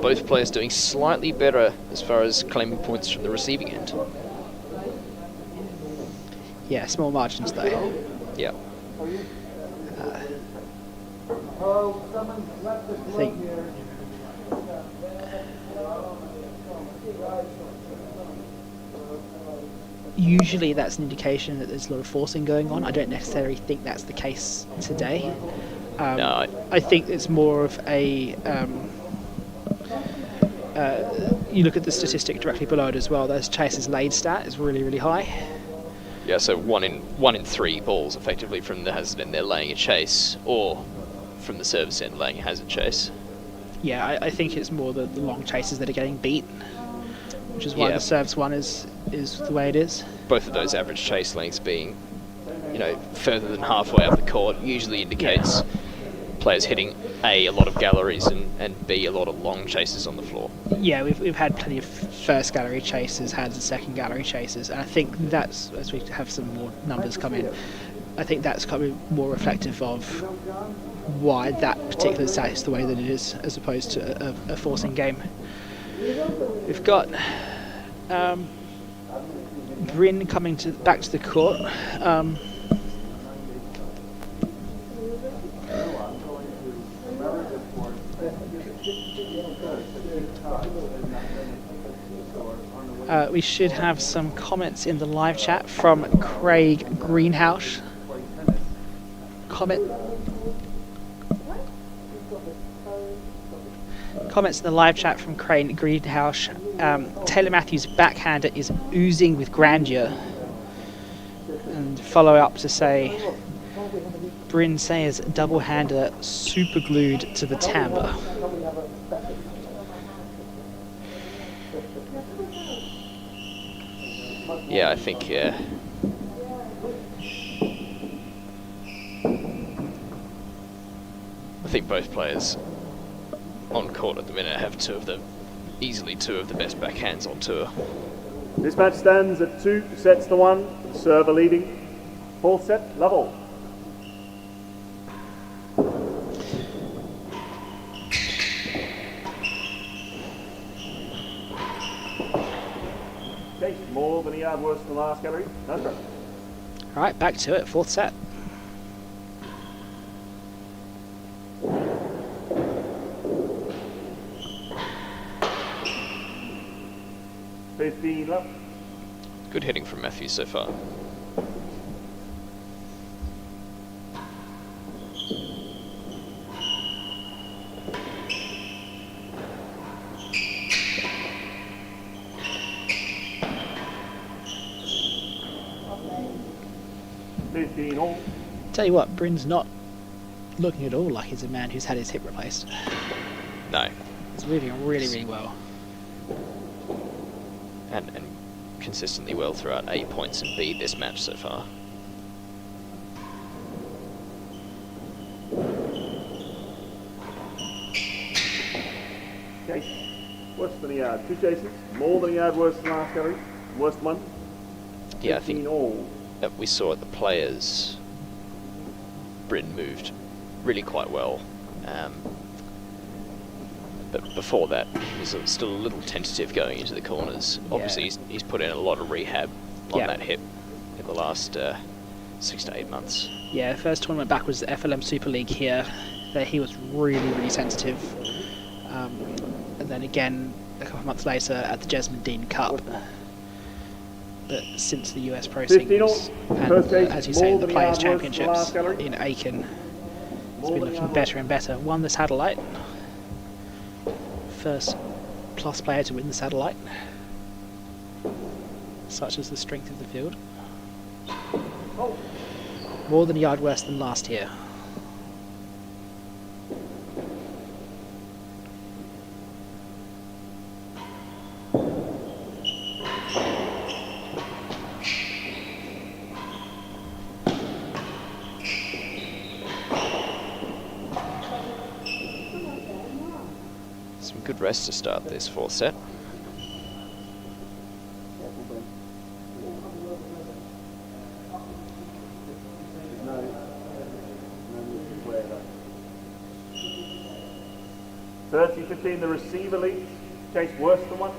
both players doing slightly better as far as claiming points from the receiving end. Yeah, small margins though. Yeah. I think usually that's an indication that there's a lot of forcing going on. I don't necessarily think that's the case today. No. I think it's more of a you look at the statistic directly below it as well. Those chases laid stat is really, really high. Yeah, so one in 3 balls effectively from the hazard end they're laying a chase, or from the service end laying a hazard chase. Yeah, I think it's more the long chases that are getting beat, which is why the serves one is the way it is. Both of those average chase lengths being, further than halfway up the court usually indicates players hitting A, a lot of galleries, and B, a lot of long chases on the floor. Yeah, we've had plenty of first gallery chases, had second gallery chases, and I think that's, as we have some more numbers come in, I think that's probably more reflective of why that particular stat is the way that it is, as opposed to a forcing game. We've got Bryn coming back to the court. We should have some comments in the live chat from Craig Greenhouse. Comment. Comments in the live chat from Crane Greenhouse. Taylor Matthews' backhander is oozing with grandeur. And follow up to say, Bryn Sayers double-hander super glued to the timbre. Yeah, I think, yeah. I think both players on court at the minute have easily two of the best backhands on tour. This match stands at 2-1, the server leading. Fourth set, level. Okay, more than a yard worse than the last gallery. No problem. All right, back to it, fourth set. Left. Good hitting from Matthews so far. Tell you what, Bryn's not looking at all like he's a man who's had his hip replaced. No. He's moving really, really well. And consistently well throughout 8 points in B this match so far. Okay, worse than a yard. 2 chases, more than a yard worse than last gallery. Worst one. Yeah, I think all. That we saw at the Players, Bryn moved really quite well. But before that, he was still a little tentative going into the corners. Obviously, he's put in a lot of rehab on that hip in the last 6 to 8 months. Yeah, first tournament back was the FLM Super League here. There he was really, really sensitive. And then again, a couple of months later at the Jesmond Dean Cup. But since the US Pro Singles, and as you say, the Players Championships in Aiken, it's been looking better and better. Won the satellite. First plus player to win the satellite. Such is the strength of the field. More than a yard worse than last year. Good rest to start this fourth set. No, 30-15, the receiver leads. Chase worse than one.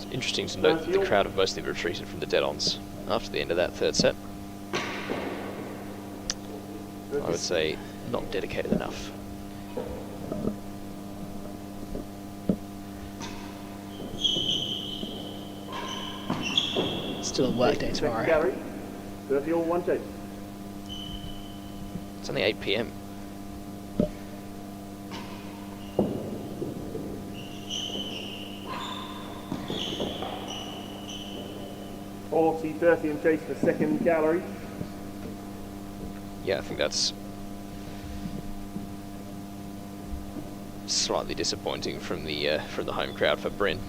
Interesting to note that the crowd have mostly retreated from the dead-ons after the end of that third set. I would say not dedicated enough. Still a work day tomorrow. 30 all, 1 chase. It's only 8 PM. T30 and chase for second gallery. Yeah, I think that's slightly disappointing from the home crowd for Bryn,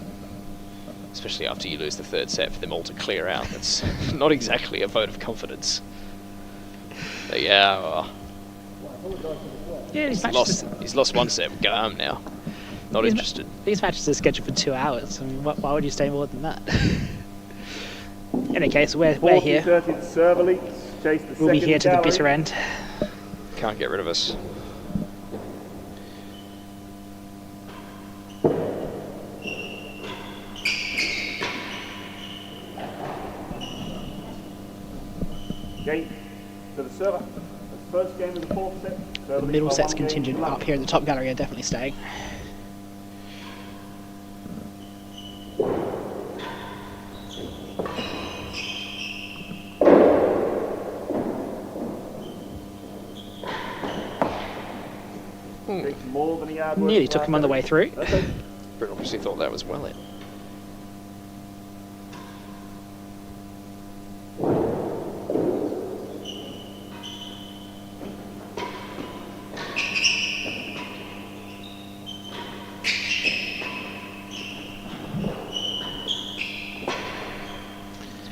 especially after you lose the third set. For them all to clear out, that's not exactly a vote of confidence. But yeah, well, he's lost one set. Go home now. Not interested. These matches are scheduled for 2 hours. I mean, why would you stay more than that? In any case, we're here. 30 the server leads. Chase the we'll be here to gallery. The bitter end. Can't get rid of us. Okay, to the server. The first game of the fourth set. The middle set's contingent up here in the top gallery are definitely staying. More than he had. Nearly took him on the way through. Bryn obviously thought that was well in.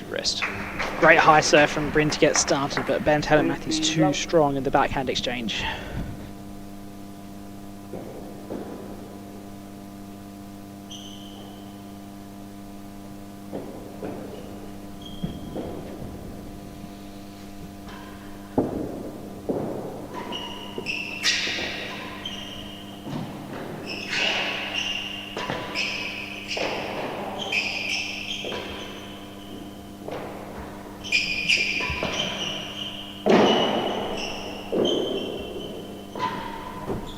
Rest. Great high serve from Bryn to get started, but Ben Matthews too strong in the backhand exchange.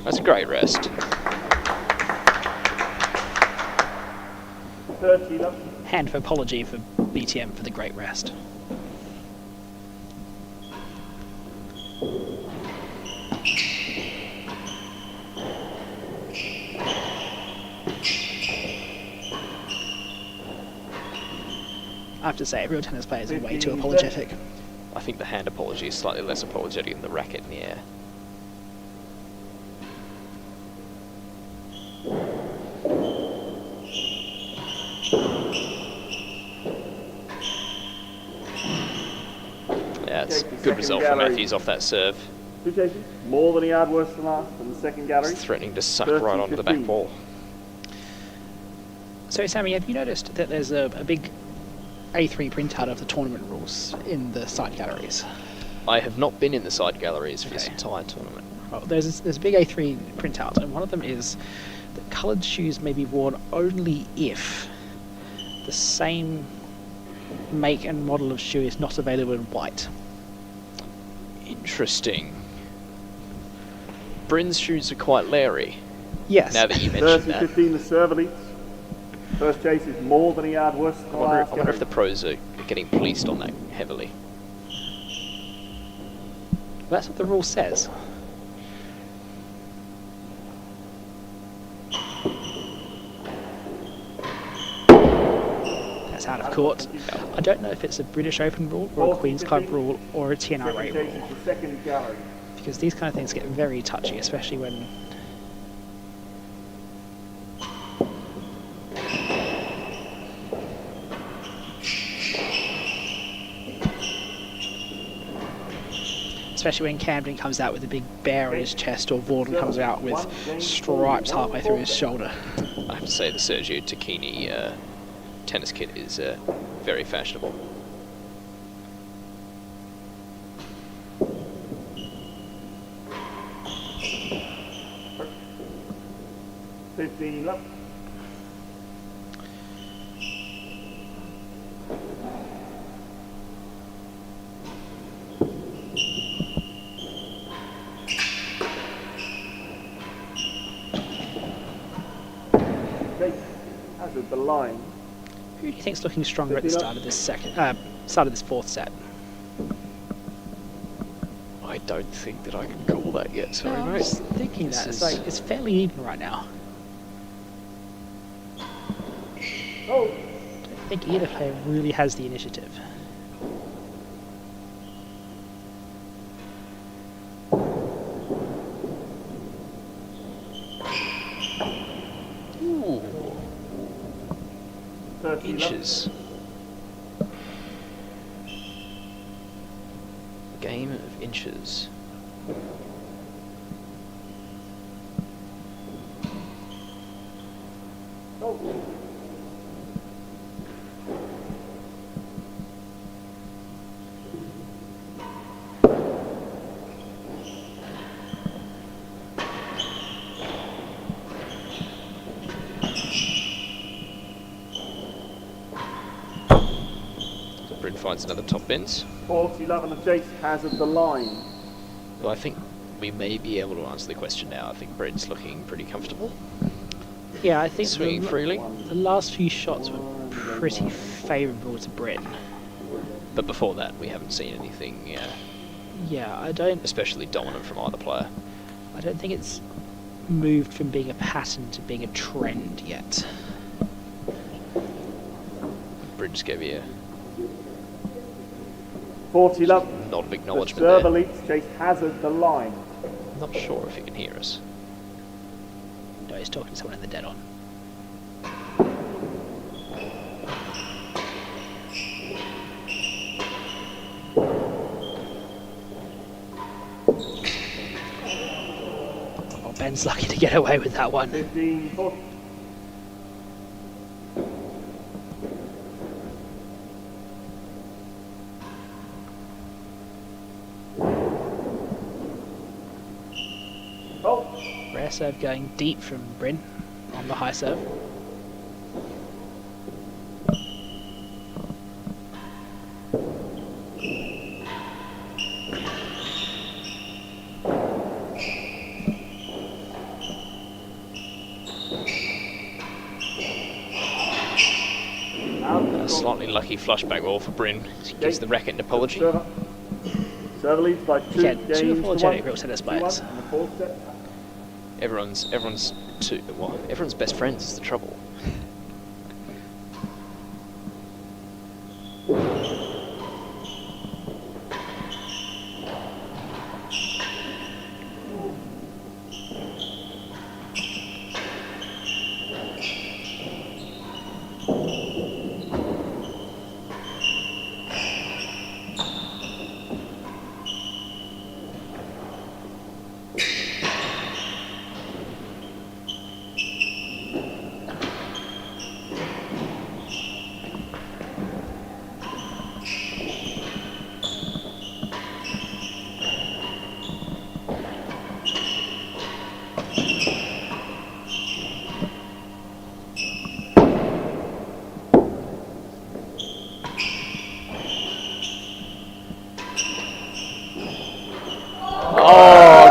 That's a great rest. 30 love. Hand of apology for BTM for the great rest. I have to say, real tennis players are way too apologetic. I think the hand apology is slightly less apologetic than the racket in the air. Yeah, it's a good result for Matthews off that serve. 2 chases. More than he had, worse than last in the second gallery. It's threatening to suck right onto the back wall. So, Sammy, have you noticed that there's a big A3 printout of the tournament rules in the side galleries? I have not been in the side galleries for this entire tournament. Well, there's a big A3 printout, and one of them is that coloured shoes may be worn only if the same make and model of shoe is not available in white. Interesting. Bryn's shoes are quite leery. Yes. Now that you mentioned 30-15 the serve leads. First chase is more than he had, worse than the last. I wonder if the pros are getting policed on that heavily. That's what the rule says. That's out of court. I don't know if it's a British Open rule or a Queen's Club rule or a T&RA rule, Second gallery. because these kind of things get very touchy, especially when Camden comes out with a big bear on his chest, or Vorden comes out with stripes halfway through his shoulder. I have to say the Sergio Tacchini tennis kit is very fashionable. $15 left. The line. Who do you think's looking stronger at the start of this fourth set? I don't think that I can call that yet. Sorry, I mate. was thinking that it's fairly even right now. Oh. I don't think either player really has the initiative. Inches. Game of inches. Oh. Bryn finds another top bins. 40-love and the chase Hazard the line. Well, I think we may be able to answer the question now. I think Bryn's looking pretty comfortable. Yeah, I think Swinging freely. the last few shots were pretty favourable to Bryn. But before that, we haven't seen anything Yeah, I don't especially dominant from either player. I don't think it's moved from being a pattern to being a trend yet. Bryn just gave you 40-love. a nod of acknowledgement Serve there. elites chase Hazard the line. I'm not sure if he can hear us. No, he's talking to someone in the dead on. Oh, Ben's lucky to get away with that one. 15, 40. Oh, Rare serve going deep from Bryn on the high serve. A slightly lucky flush back roll for Bryn. Gives the racket an apology. serve elites by 2 Again, games two to apologetic 1. real tennis 2-1 players. in the fourth set. Everyone's best friends is the trouble.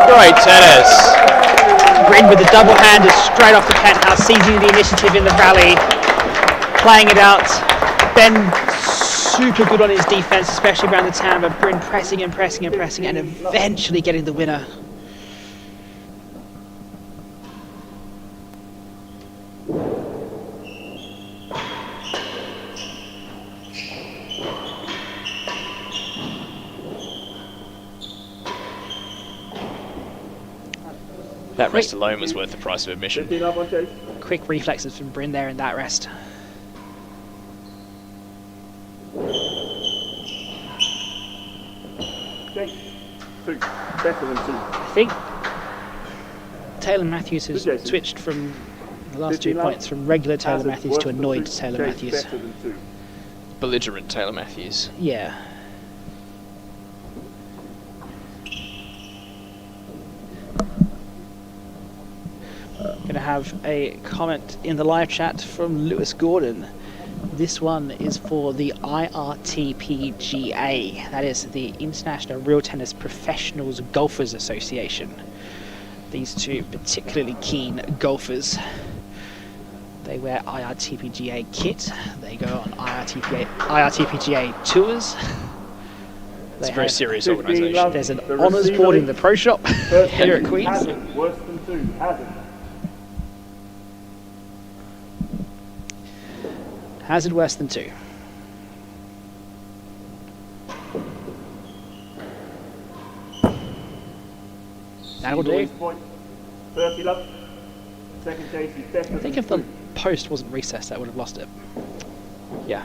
Great tennis. Bryn with the double hander straight off the penthouse, seizing the initiative in the rally, playing it out. Ben super good on his defense, especially around the town, but Bryn pressing and pressing and pressing and eventually getting the winner. That rest alone was worth the price of admission. 15-love on chase. Quick reflexes from Bryn there in that rest. Chase 2. Better than 2. I think Taylor Matthews has Good, Jason. switched from the last 2 15 points from regular Taylor Hazard Matthews worse to than annoyed 2. Taylor Chase Matthews. better than 2. Belligerent Taylor Matthews. Yeah. Going to have a comment in the live chat from Lewis Gordon. This one is for the IRTPGA, that is the International Real Tennis Professionals Golfers Association. These two particularly keen golfers. They wear IRTPGA kit, they go on IRTPGA tours. It's a very serious 15 organisation. love. There's an The honours receiver board in lead. the pro shop First here at game, Queen's. Hazard worse than 2. Hazard. Hazard worse than 2. That'll do. Louise point. 30-love. Second chase is better I think than if the 2. post wasn't recessed, that would have lost it. Yeah.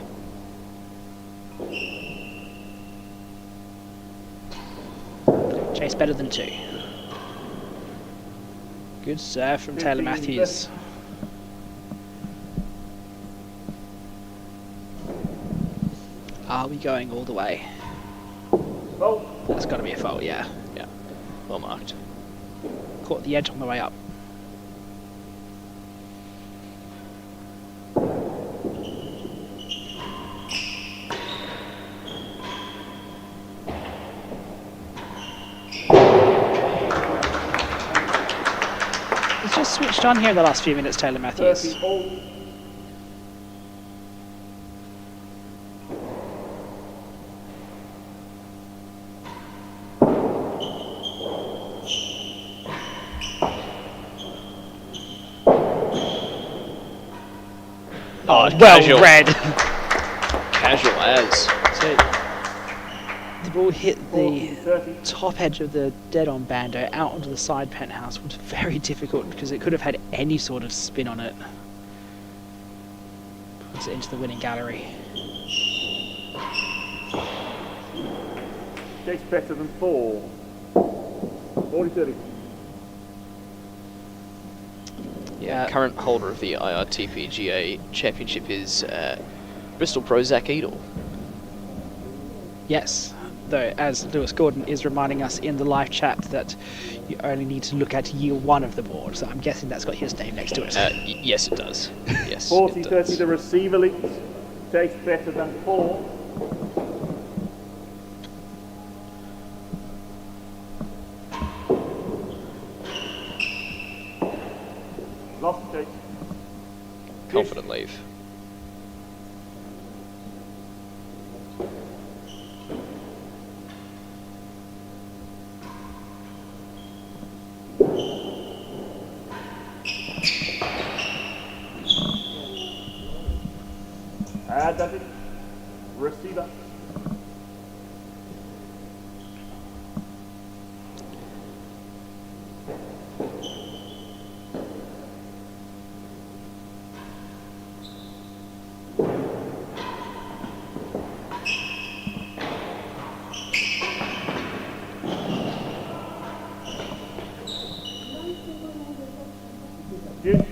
Chase better than 2. Good serve from Taylor 15 Matthews. Are we going all the way? Oh, That's got to be a foul, yeah. Yeah. Well marked. Caught the edge on the way up. switched on here in the last few minutes, Taylor Matthews. 30 all. Oh, Well read. Casual as. So the ball hit the top edge of the dead-on bando out onto the side penthouse, which was very difficult because it could have had any sort of spin on it. Puts it into the winning gallery. Takes better than 4. 40-30. Yeah, current holder of the IRTPGA Championship is Bristol Pro Zach Edel. Yes, though, as Lewis Gordon is reminding us in the live chat that you only need to look at year 1 of the board, so I'm guessing that's got his name next to it. Yes, it does. Yes, 40-30, the receiver leads. Takes better than 4. Lost the chase. Confident leave. Advantage. Receiver. Good.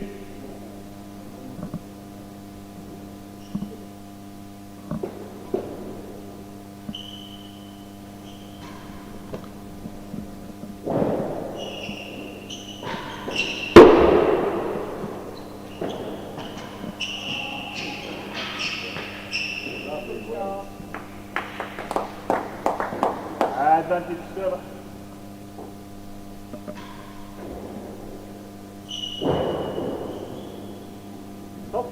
Advantage server. Stop.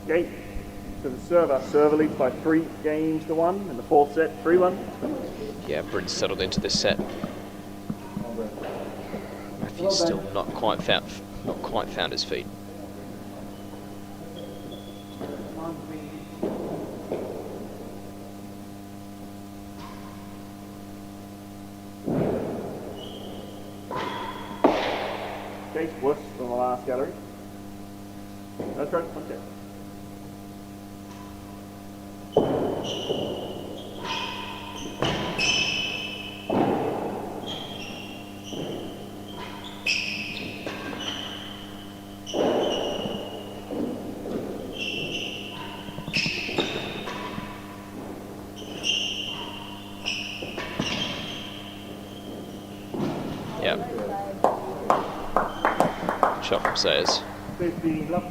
Game to the server. Server leads by 3 games to 1 in the 4th set, 3-1. Yeah, Bryn's settled into this set. Matthew's still not quite found his feet. Case worse than the last gallery. That's right, okay. Yeah. Shot from Sayers. 15 love.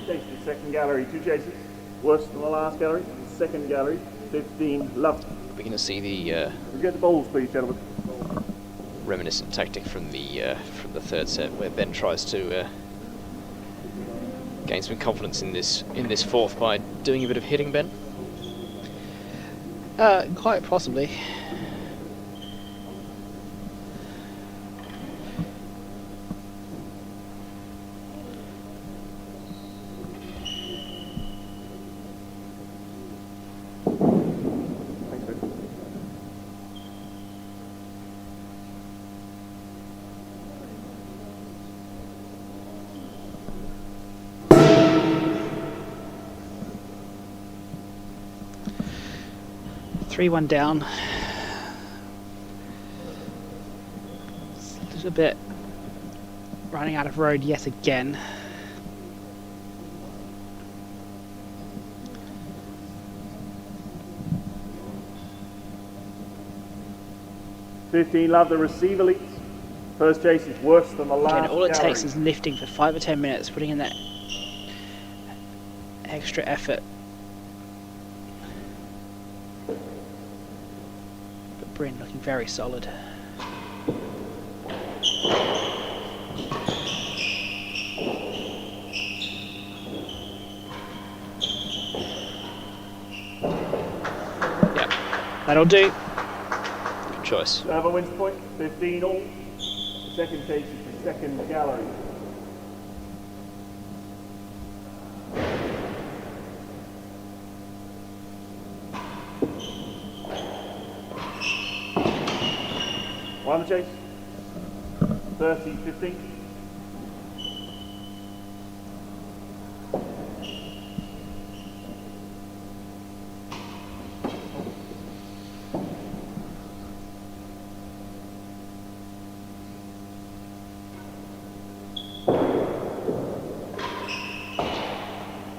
Takes the second gallery, 2 chases. Worse than the last gallery. Second gallery, 15 love. We're going to see the Get the balls, please, gentlemen. reminiscent tactic from the third set, where Ben tries to gain some confidence in this fourth by doing a bit of hitting. Ben. Quite possibly. Thanks, Ben. little bit running out of road yet again. Love the receiver leads. First chase is worse than the last. Again, all it carry. takes is lifting for 5 or 10 minutes, putting in that extra effort. But Bryn looking very solid. Yep, That'll do. good choice. Server wins point, 15 all. The second chase is the second gallery. One the chase. 30-15.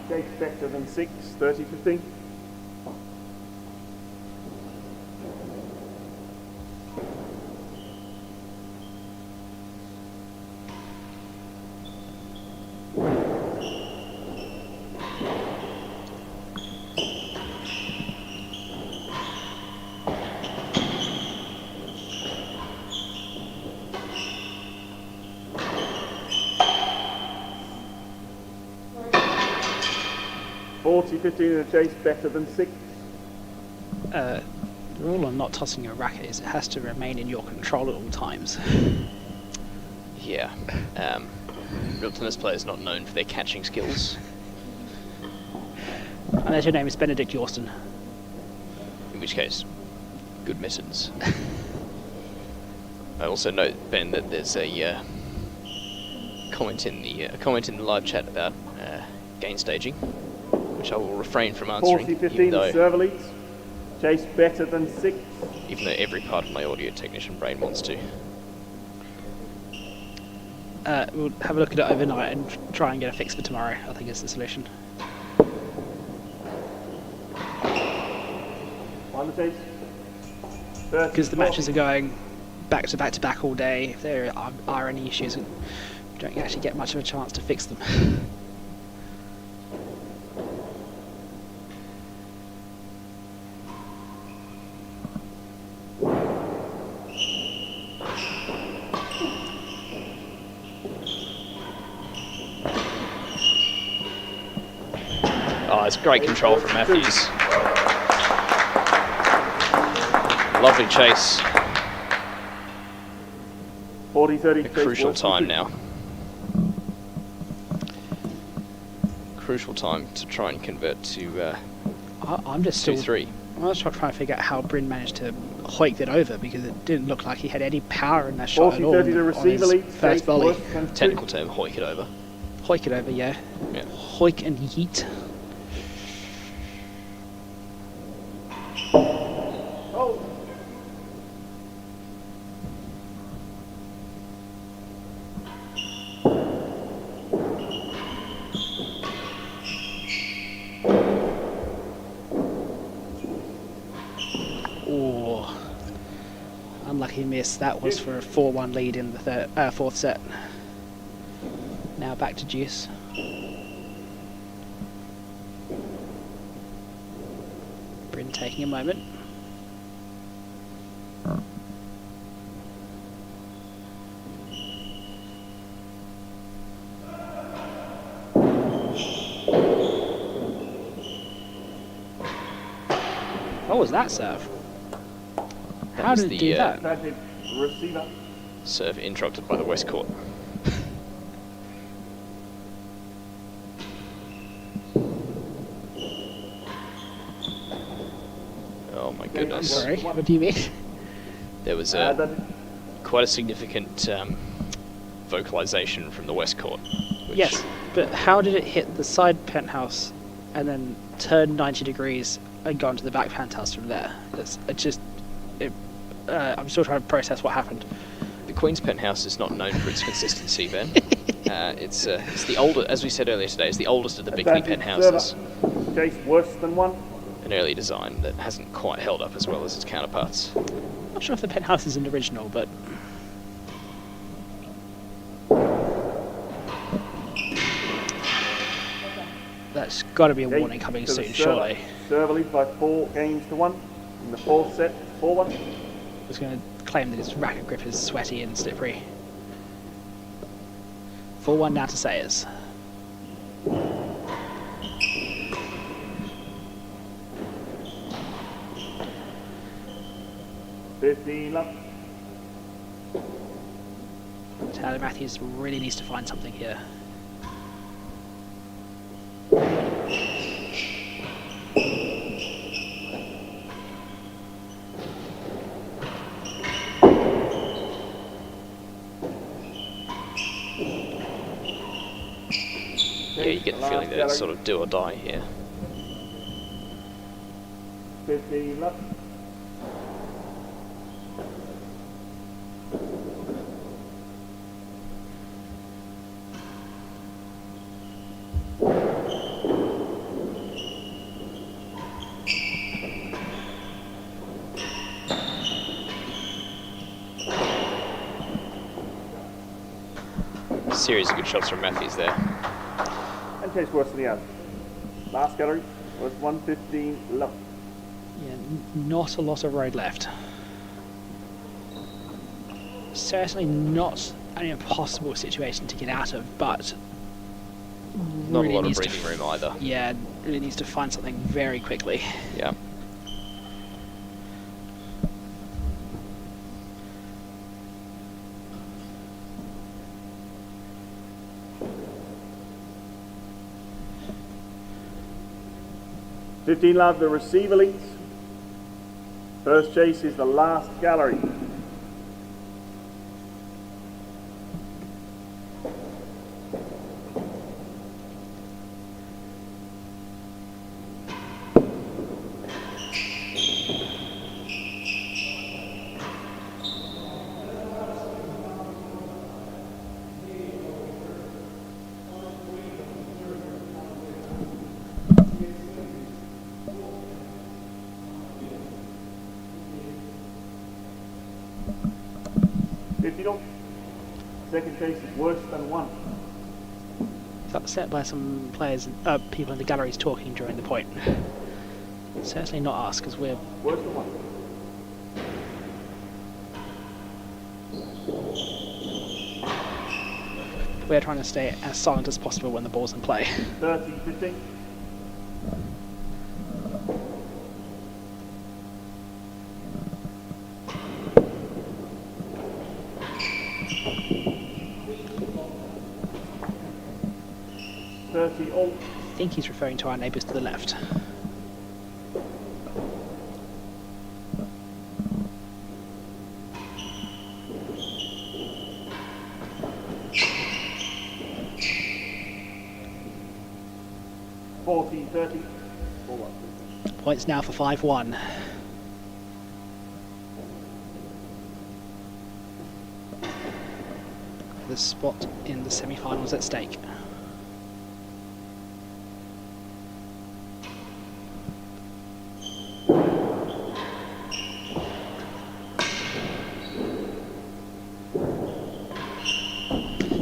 Chase better than 6, 30-15. $40-15 in a chase, better than 6. The rule on not tossing a racket is it has to remain in your control at all times. Yeah. Real tennis players not known for their catching skills. Unless your name is Benedict Yorston. In which case, good mittens. I also note, Ben, that there's a comment in the live chat about gain staging, which I will refrain from answering, 40-15 the server leads. Chase better than 6. even though every part of my audio technician brain wants to. We'll have a look at it overnight and try and get a fix for tomorrow, I think is the solution. One the chase. Because the matches are going back to back to back all day. If there are any issues, we don't actually get much of a chance to fix them. Oh, it's great control from Matthews. Lovely chase. 40-30. A crucial time now. Crucial time to try and convert to I'm just still 2-3. I was trying to figure out how Bryn managed to hoik it over, because it didn't look like he had any power in that shot at all. 40-30 the on receiver his leads. first volley. Technical term, hoik it over. Hoik it over, yeah. Yeah. Hoik and yeet. Oh. Oh, unlucky miss. That was for a 4-1 lead in the fourth set. Now back to deuce. Bryn taking a moment. What was that serve? How was did it the, do that? Tragic receiver. Serve interrupted by the West Court. Oh my I'm goodness. sorry, what do you mean? There was quite a significant vocalization from the West Court. Which Yes, but how did it hit the side penthouse and then turn 90 degrees and go into the back penthouse from there? I'm still trying to process what happened. the Queen's Penthouse is not known for its consistency, Ben. It's the older, as we said earlier today, it's the oldest of the Bickley penthouses. Chase worse than one. An early design that hasn't quite held up as well as its counterparts. Not sure if the penthouse is an original, but that's got to be a warning coming soon, surely. Server leads by 4 games to 1 in the 4th set, 4-1. I was going to claim that his racket grip is sweaty and slippery. 4-1 now to Sayers. Tyler Matthews really needs to find something here. Yeah, you get the feeling that it's sort of do or die here. 15 left. Series of good shots from Matthews there. And Chase worse than the other. Last gallery was 115 left. Yeah, not a lot of road left. Certainly not an impossible situation to get out of, but Not really a lot of needs to breathing room either. Yeah, really needs to find something very quickly. Yeah. Love, the receiver leads. First chase is the last gallery. Second chase is worse than 1. He's upset by some players, people in the galleries talking during the point. Certainly not us, because we're worse than 1. We're trying to stay as silent as possible when the ball's in play. 30-15. I think he's referring to our neighbours to the left. Points now for 5-1. The spot in the semi-finals at stake.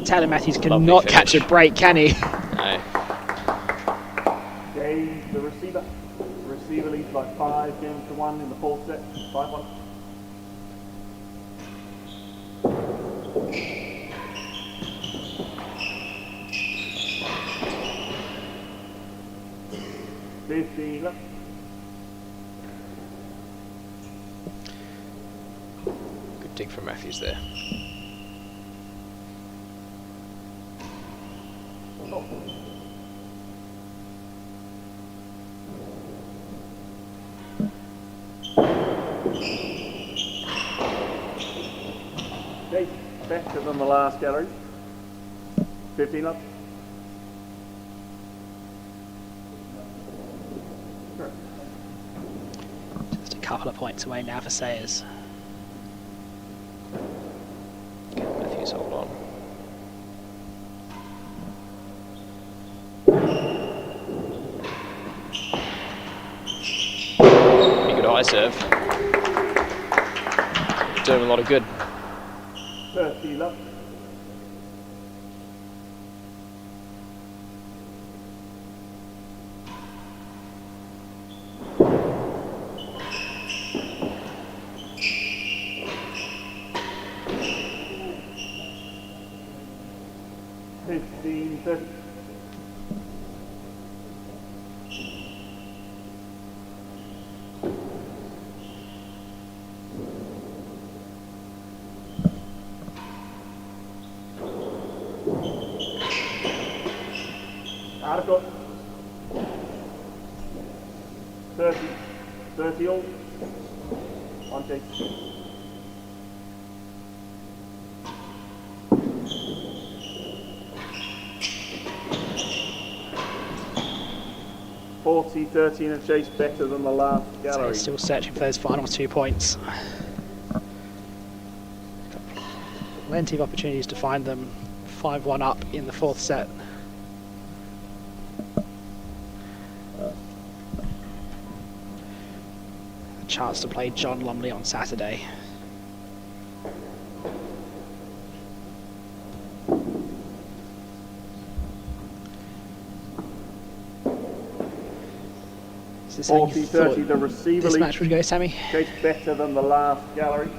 Tyler Matthews cannot catch a break, can he? No. Dave, the receiver. The receiver leads by 5 games to 1 in the 4th set. 5-1. Left. Good dig from Matthews there. Oh. Okay, better than the last gallery. 15 up. Just a couple of points away now for Sayers. Just hold on. Pretty good high serve. Doing a lot of good. 30 love. Out of court. 30 all. One take. Forty, 13 and chase better than the last gallery. So he's still searching for those final 2 points. Plenty of opportunities to find them. 5-1 up in the 4th set. A chance to play John Lumley on Saturday. Is this how you 40-30, the receiver this lead. match would go, Sammy? Chase better than the last gallery.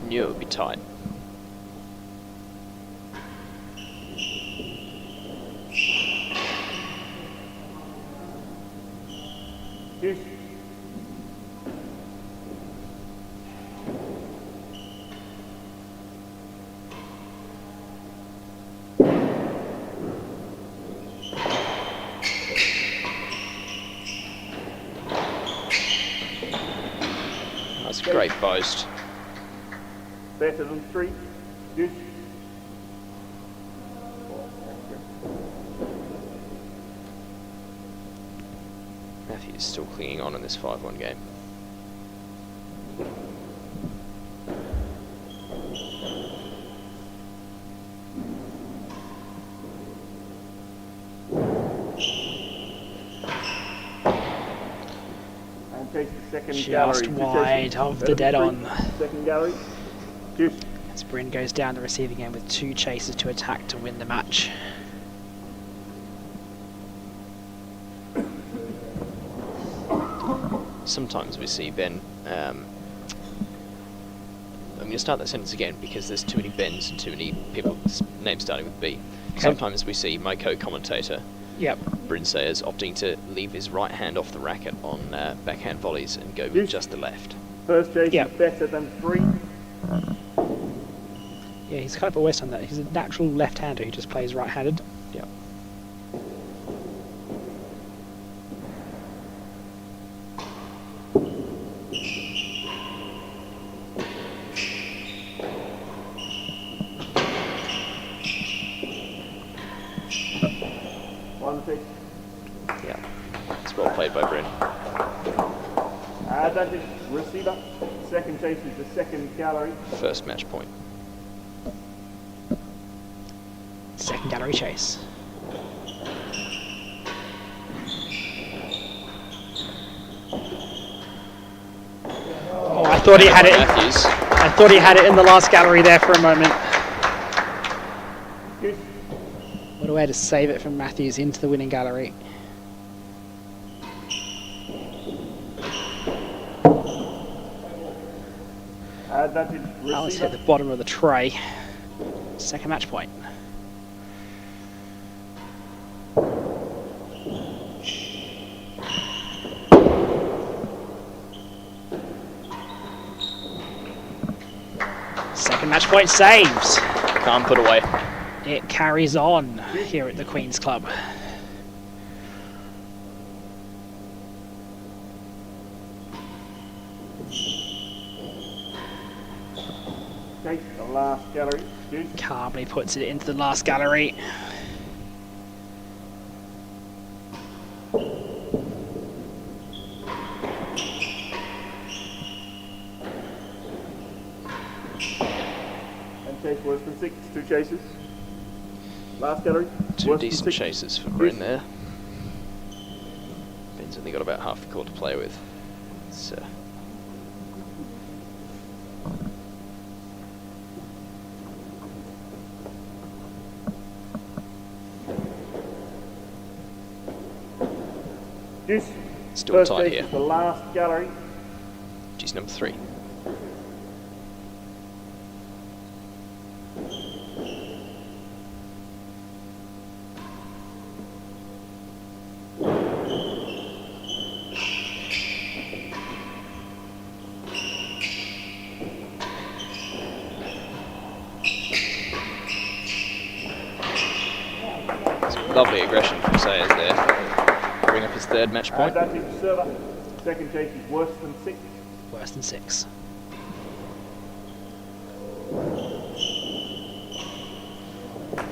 Knew it would be tight. Juice. That's a great post. Better than 3. Juice. Matthews still clinging on in this 5-1 game. And takes the second Just gallery. wide of the dead on. Second gallery. Juice. As Bryn goes down the receiving end with 2 chases to attack to win the match. Sometimes we see Ben, I'm going to start that sentence again because there's too many Bens and too many people's names starting with B. Okay. Sometimes we see my co-commentator, Yep. Bryn Sayers, opting to leave his right hand off the racket on backhand volleys and go with just the left. First chase Yep. is better than 3. Yeah, he's kind of always done that. He's a natural left-hander who just plays right-handed. Yep. One take. Yeah. It's well played by Bryn. Advantage. Receiver. Second chase is the second gallery. First match point. Second gallery chase. Oh, I thought he had it. Matthews. I thought he had it in the last gallery there for a moment. Juice. What a way to save it from Matthews into the winning gallery. Advantage. Alice hit Receiver. the bottom of the tray. Second match point. Second match point saves. Can't put away. It carries on here at the Queen's Club. Chase the last gallery. Juice. Calmly puts it into the last gallery. And chase worse than 6, 2 chases. Last gallery. Two worse than decent 6. chases for Bryn there. Ben's only got about half the court to play with. So. Deuce. Still First tight chase here. is the last gallery. Deuce number 3. Lovely aggression from Sayers there. Bring up his 3rd match point. That's his server. Second chase is worse than 6. Worse than 6.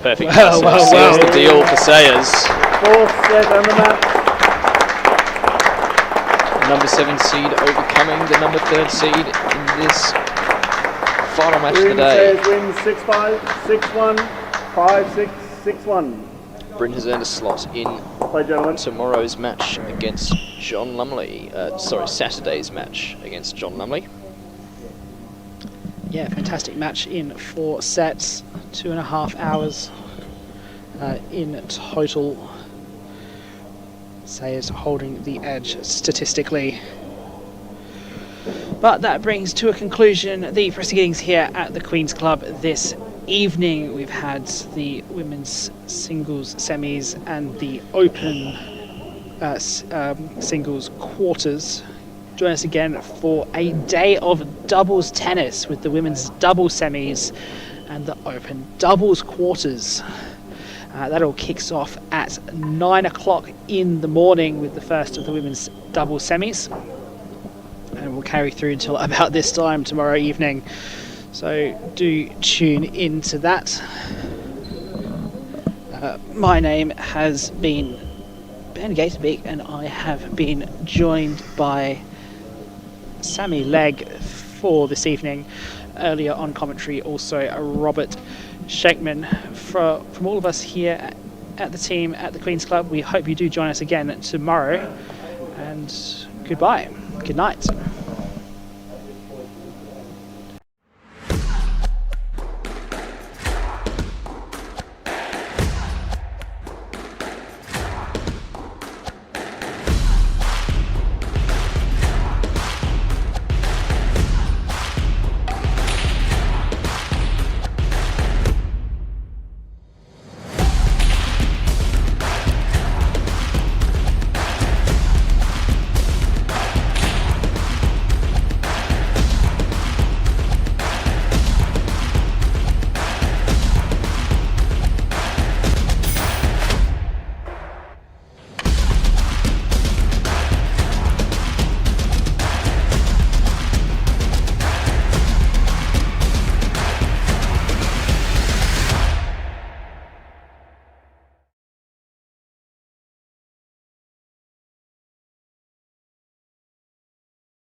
Perfect. Well, Seals the deal for Sayers. 4th set on the map. Number 7 seed overcoming the number 3rd seed in this final match of the day. Sayers wins 6-5, 6-1, 5-6, 6-1. Bryn has earned a slot in Play, gentlemen. tomorrow's match against John Lumley. Saturday's match against John Lumley. Yeah, fantastic match in 4 sets, 2.5 hours in total. Sayers holding the edge statistically. But that brings to a conclusion the proceedings here at the Queen's Club this evening. We've had the women's singles semis and the open singles quarters. Join us again for a day of doubles tennis with the women's double semis and the open doubles quarters. That all kicks off at 9 o'clock in the morning with the first of the women's double semis, and we'll carry through until about this time tomorrow evening. So do tune into that. My name has been Ben Gaterbeek, and I have been joined by Sammy Legg for this evening. Earlier on commentary, also Robert Shakeman. From all of us here at the team at the Queen's Club, we hope you do join us again tomorrow. And goodbye. Good night.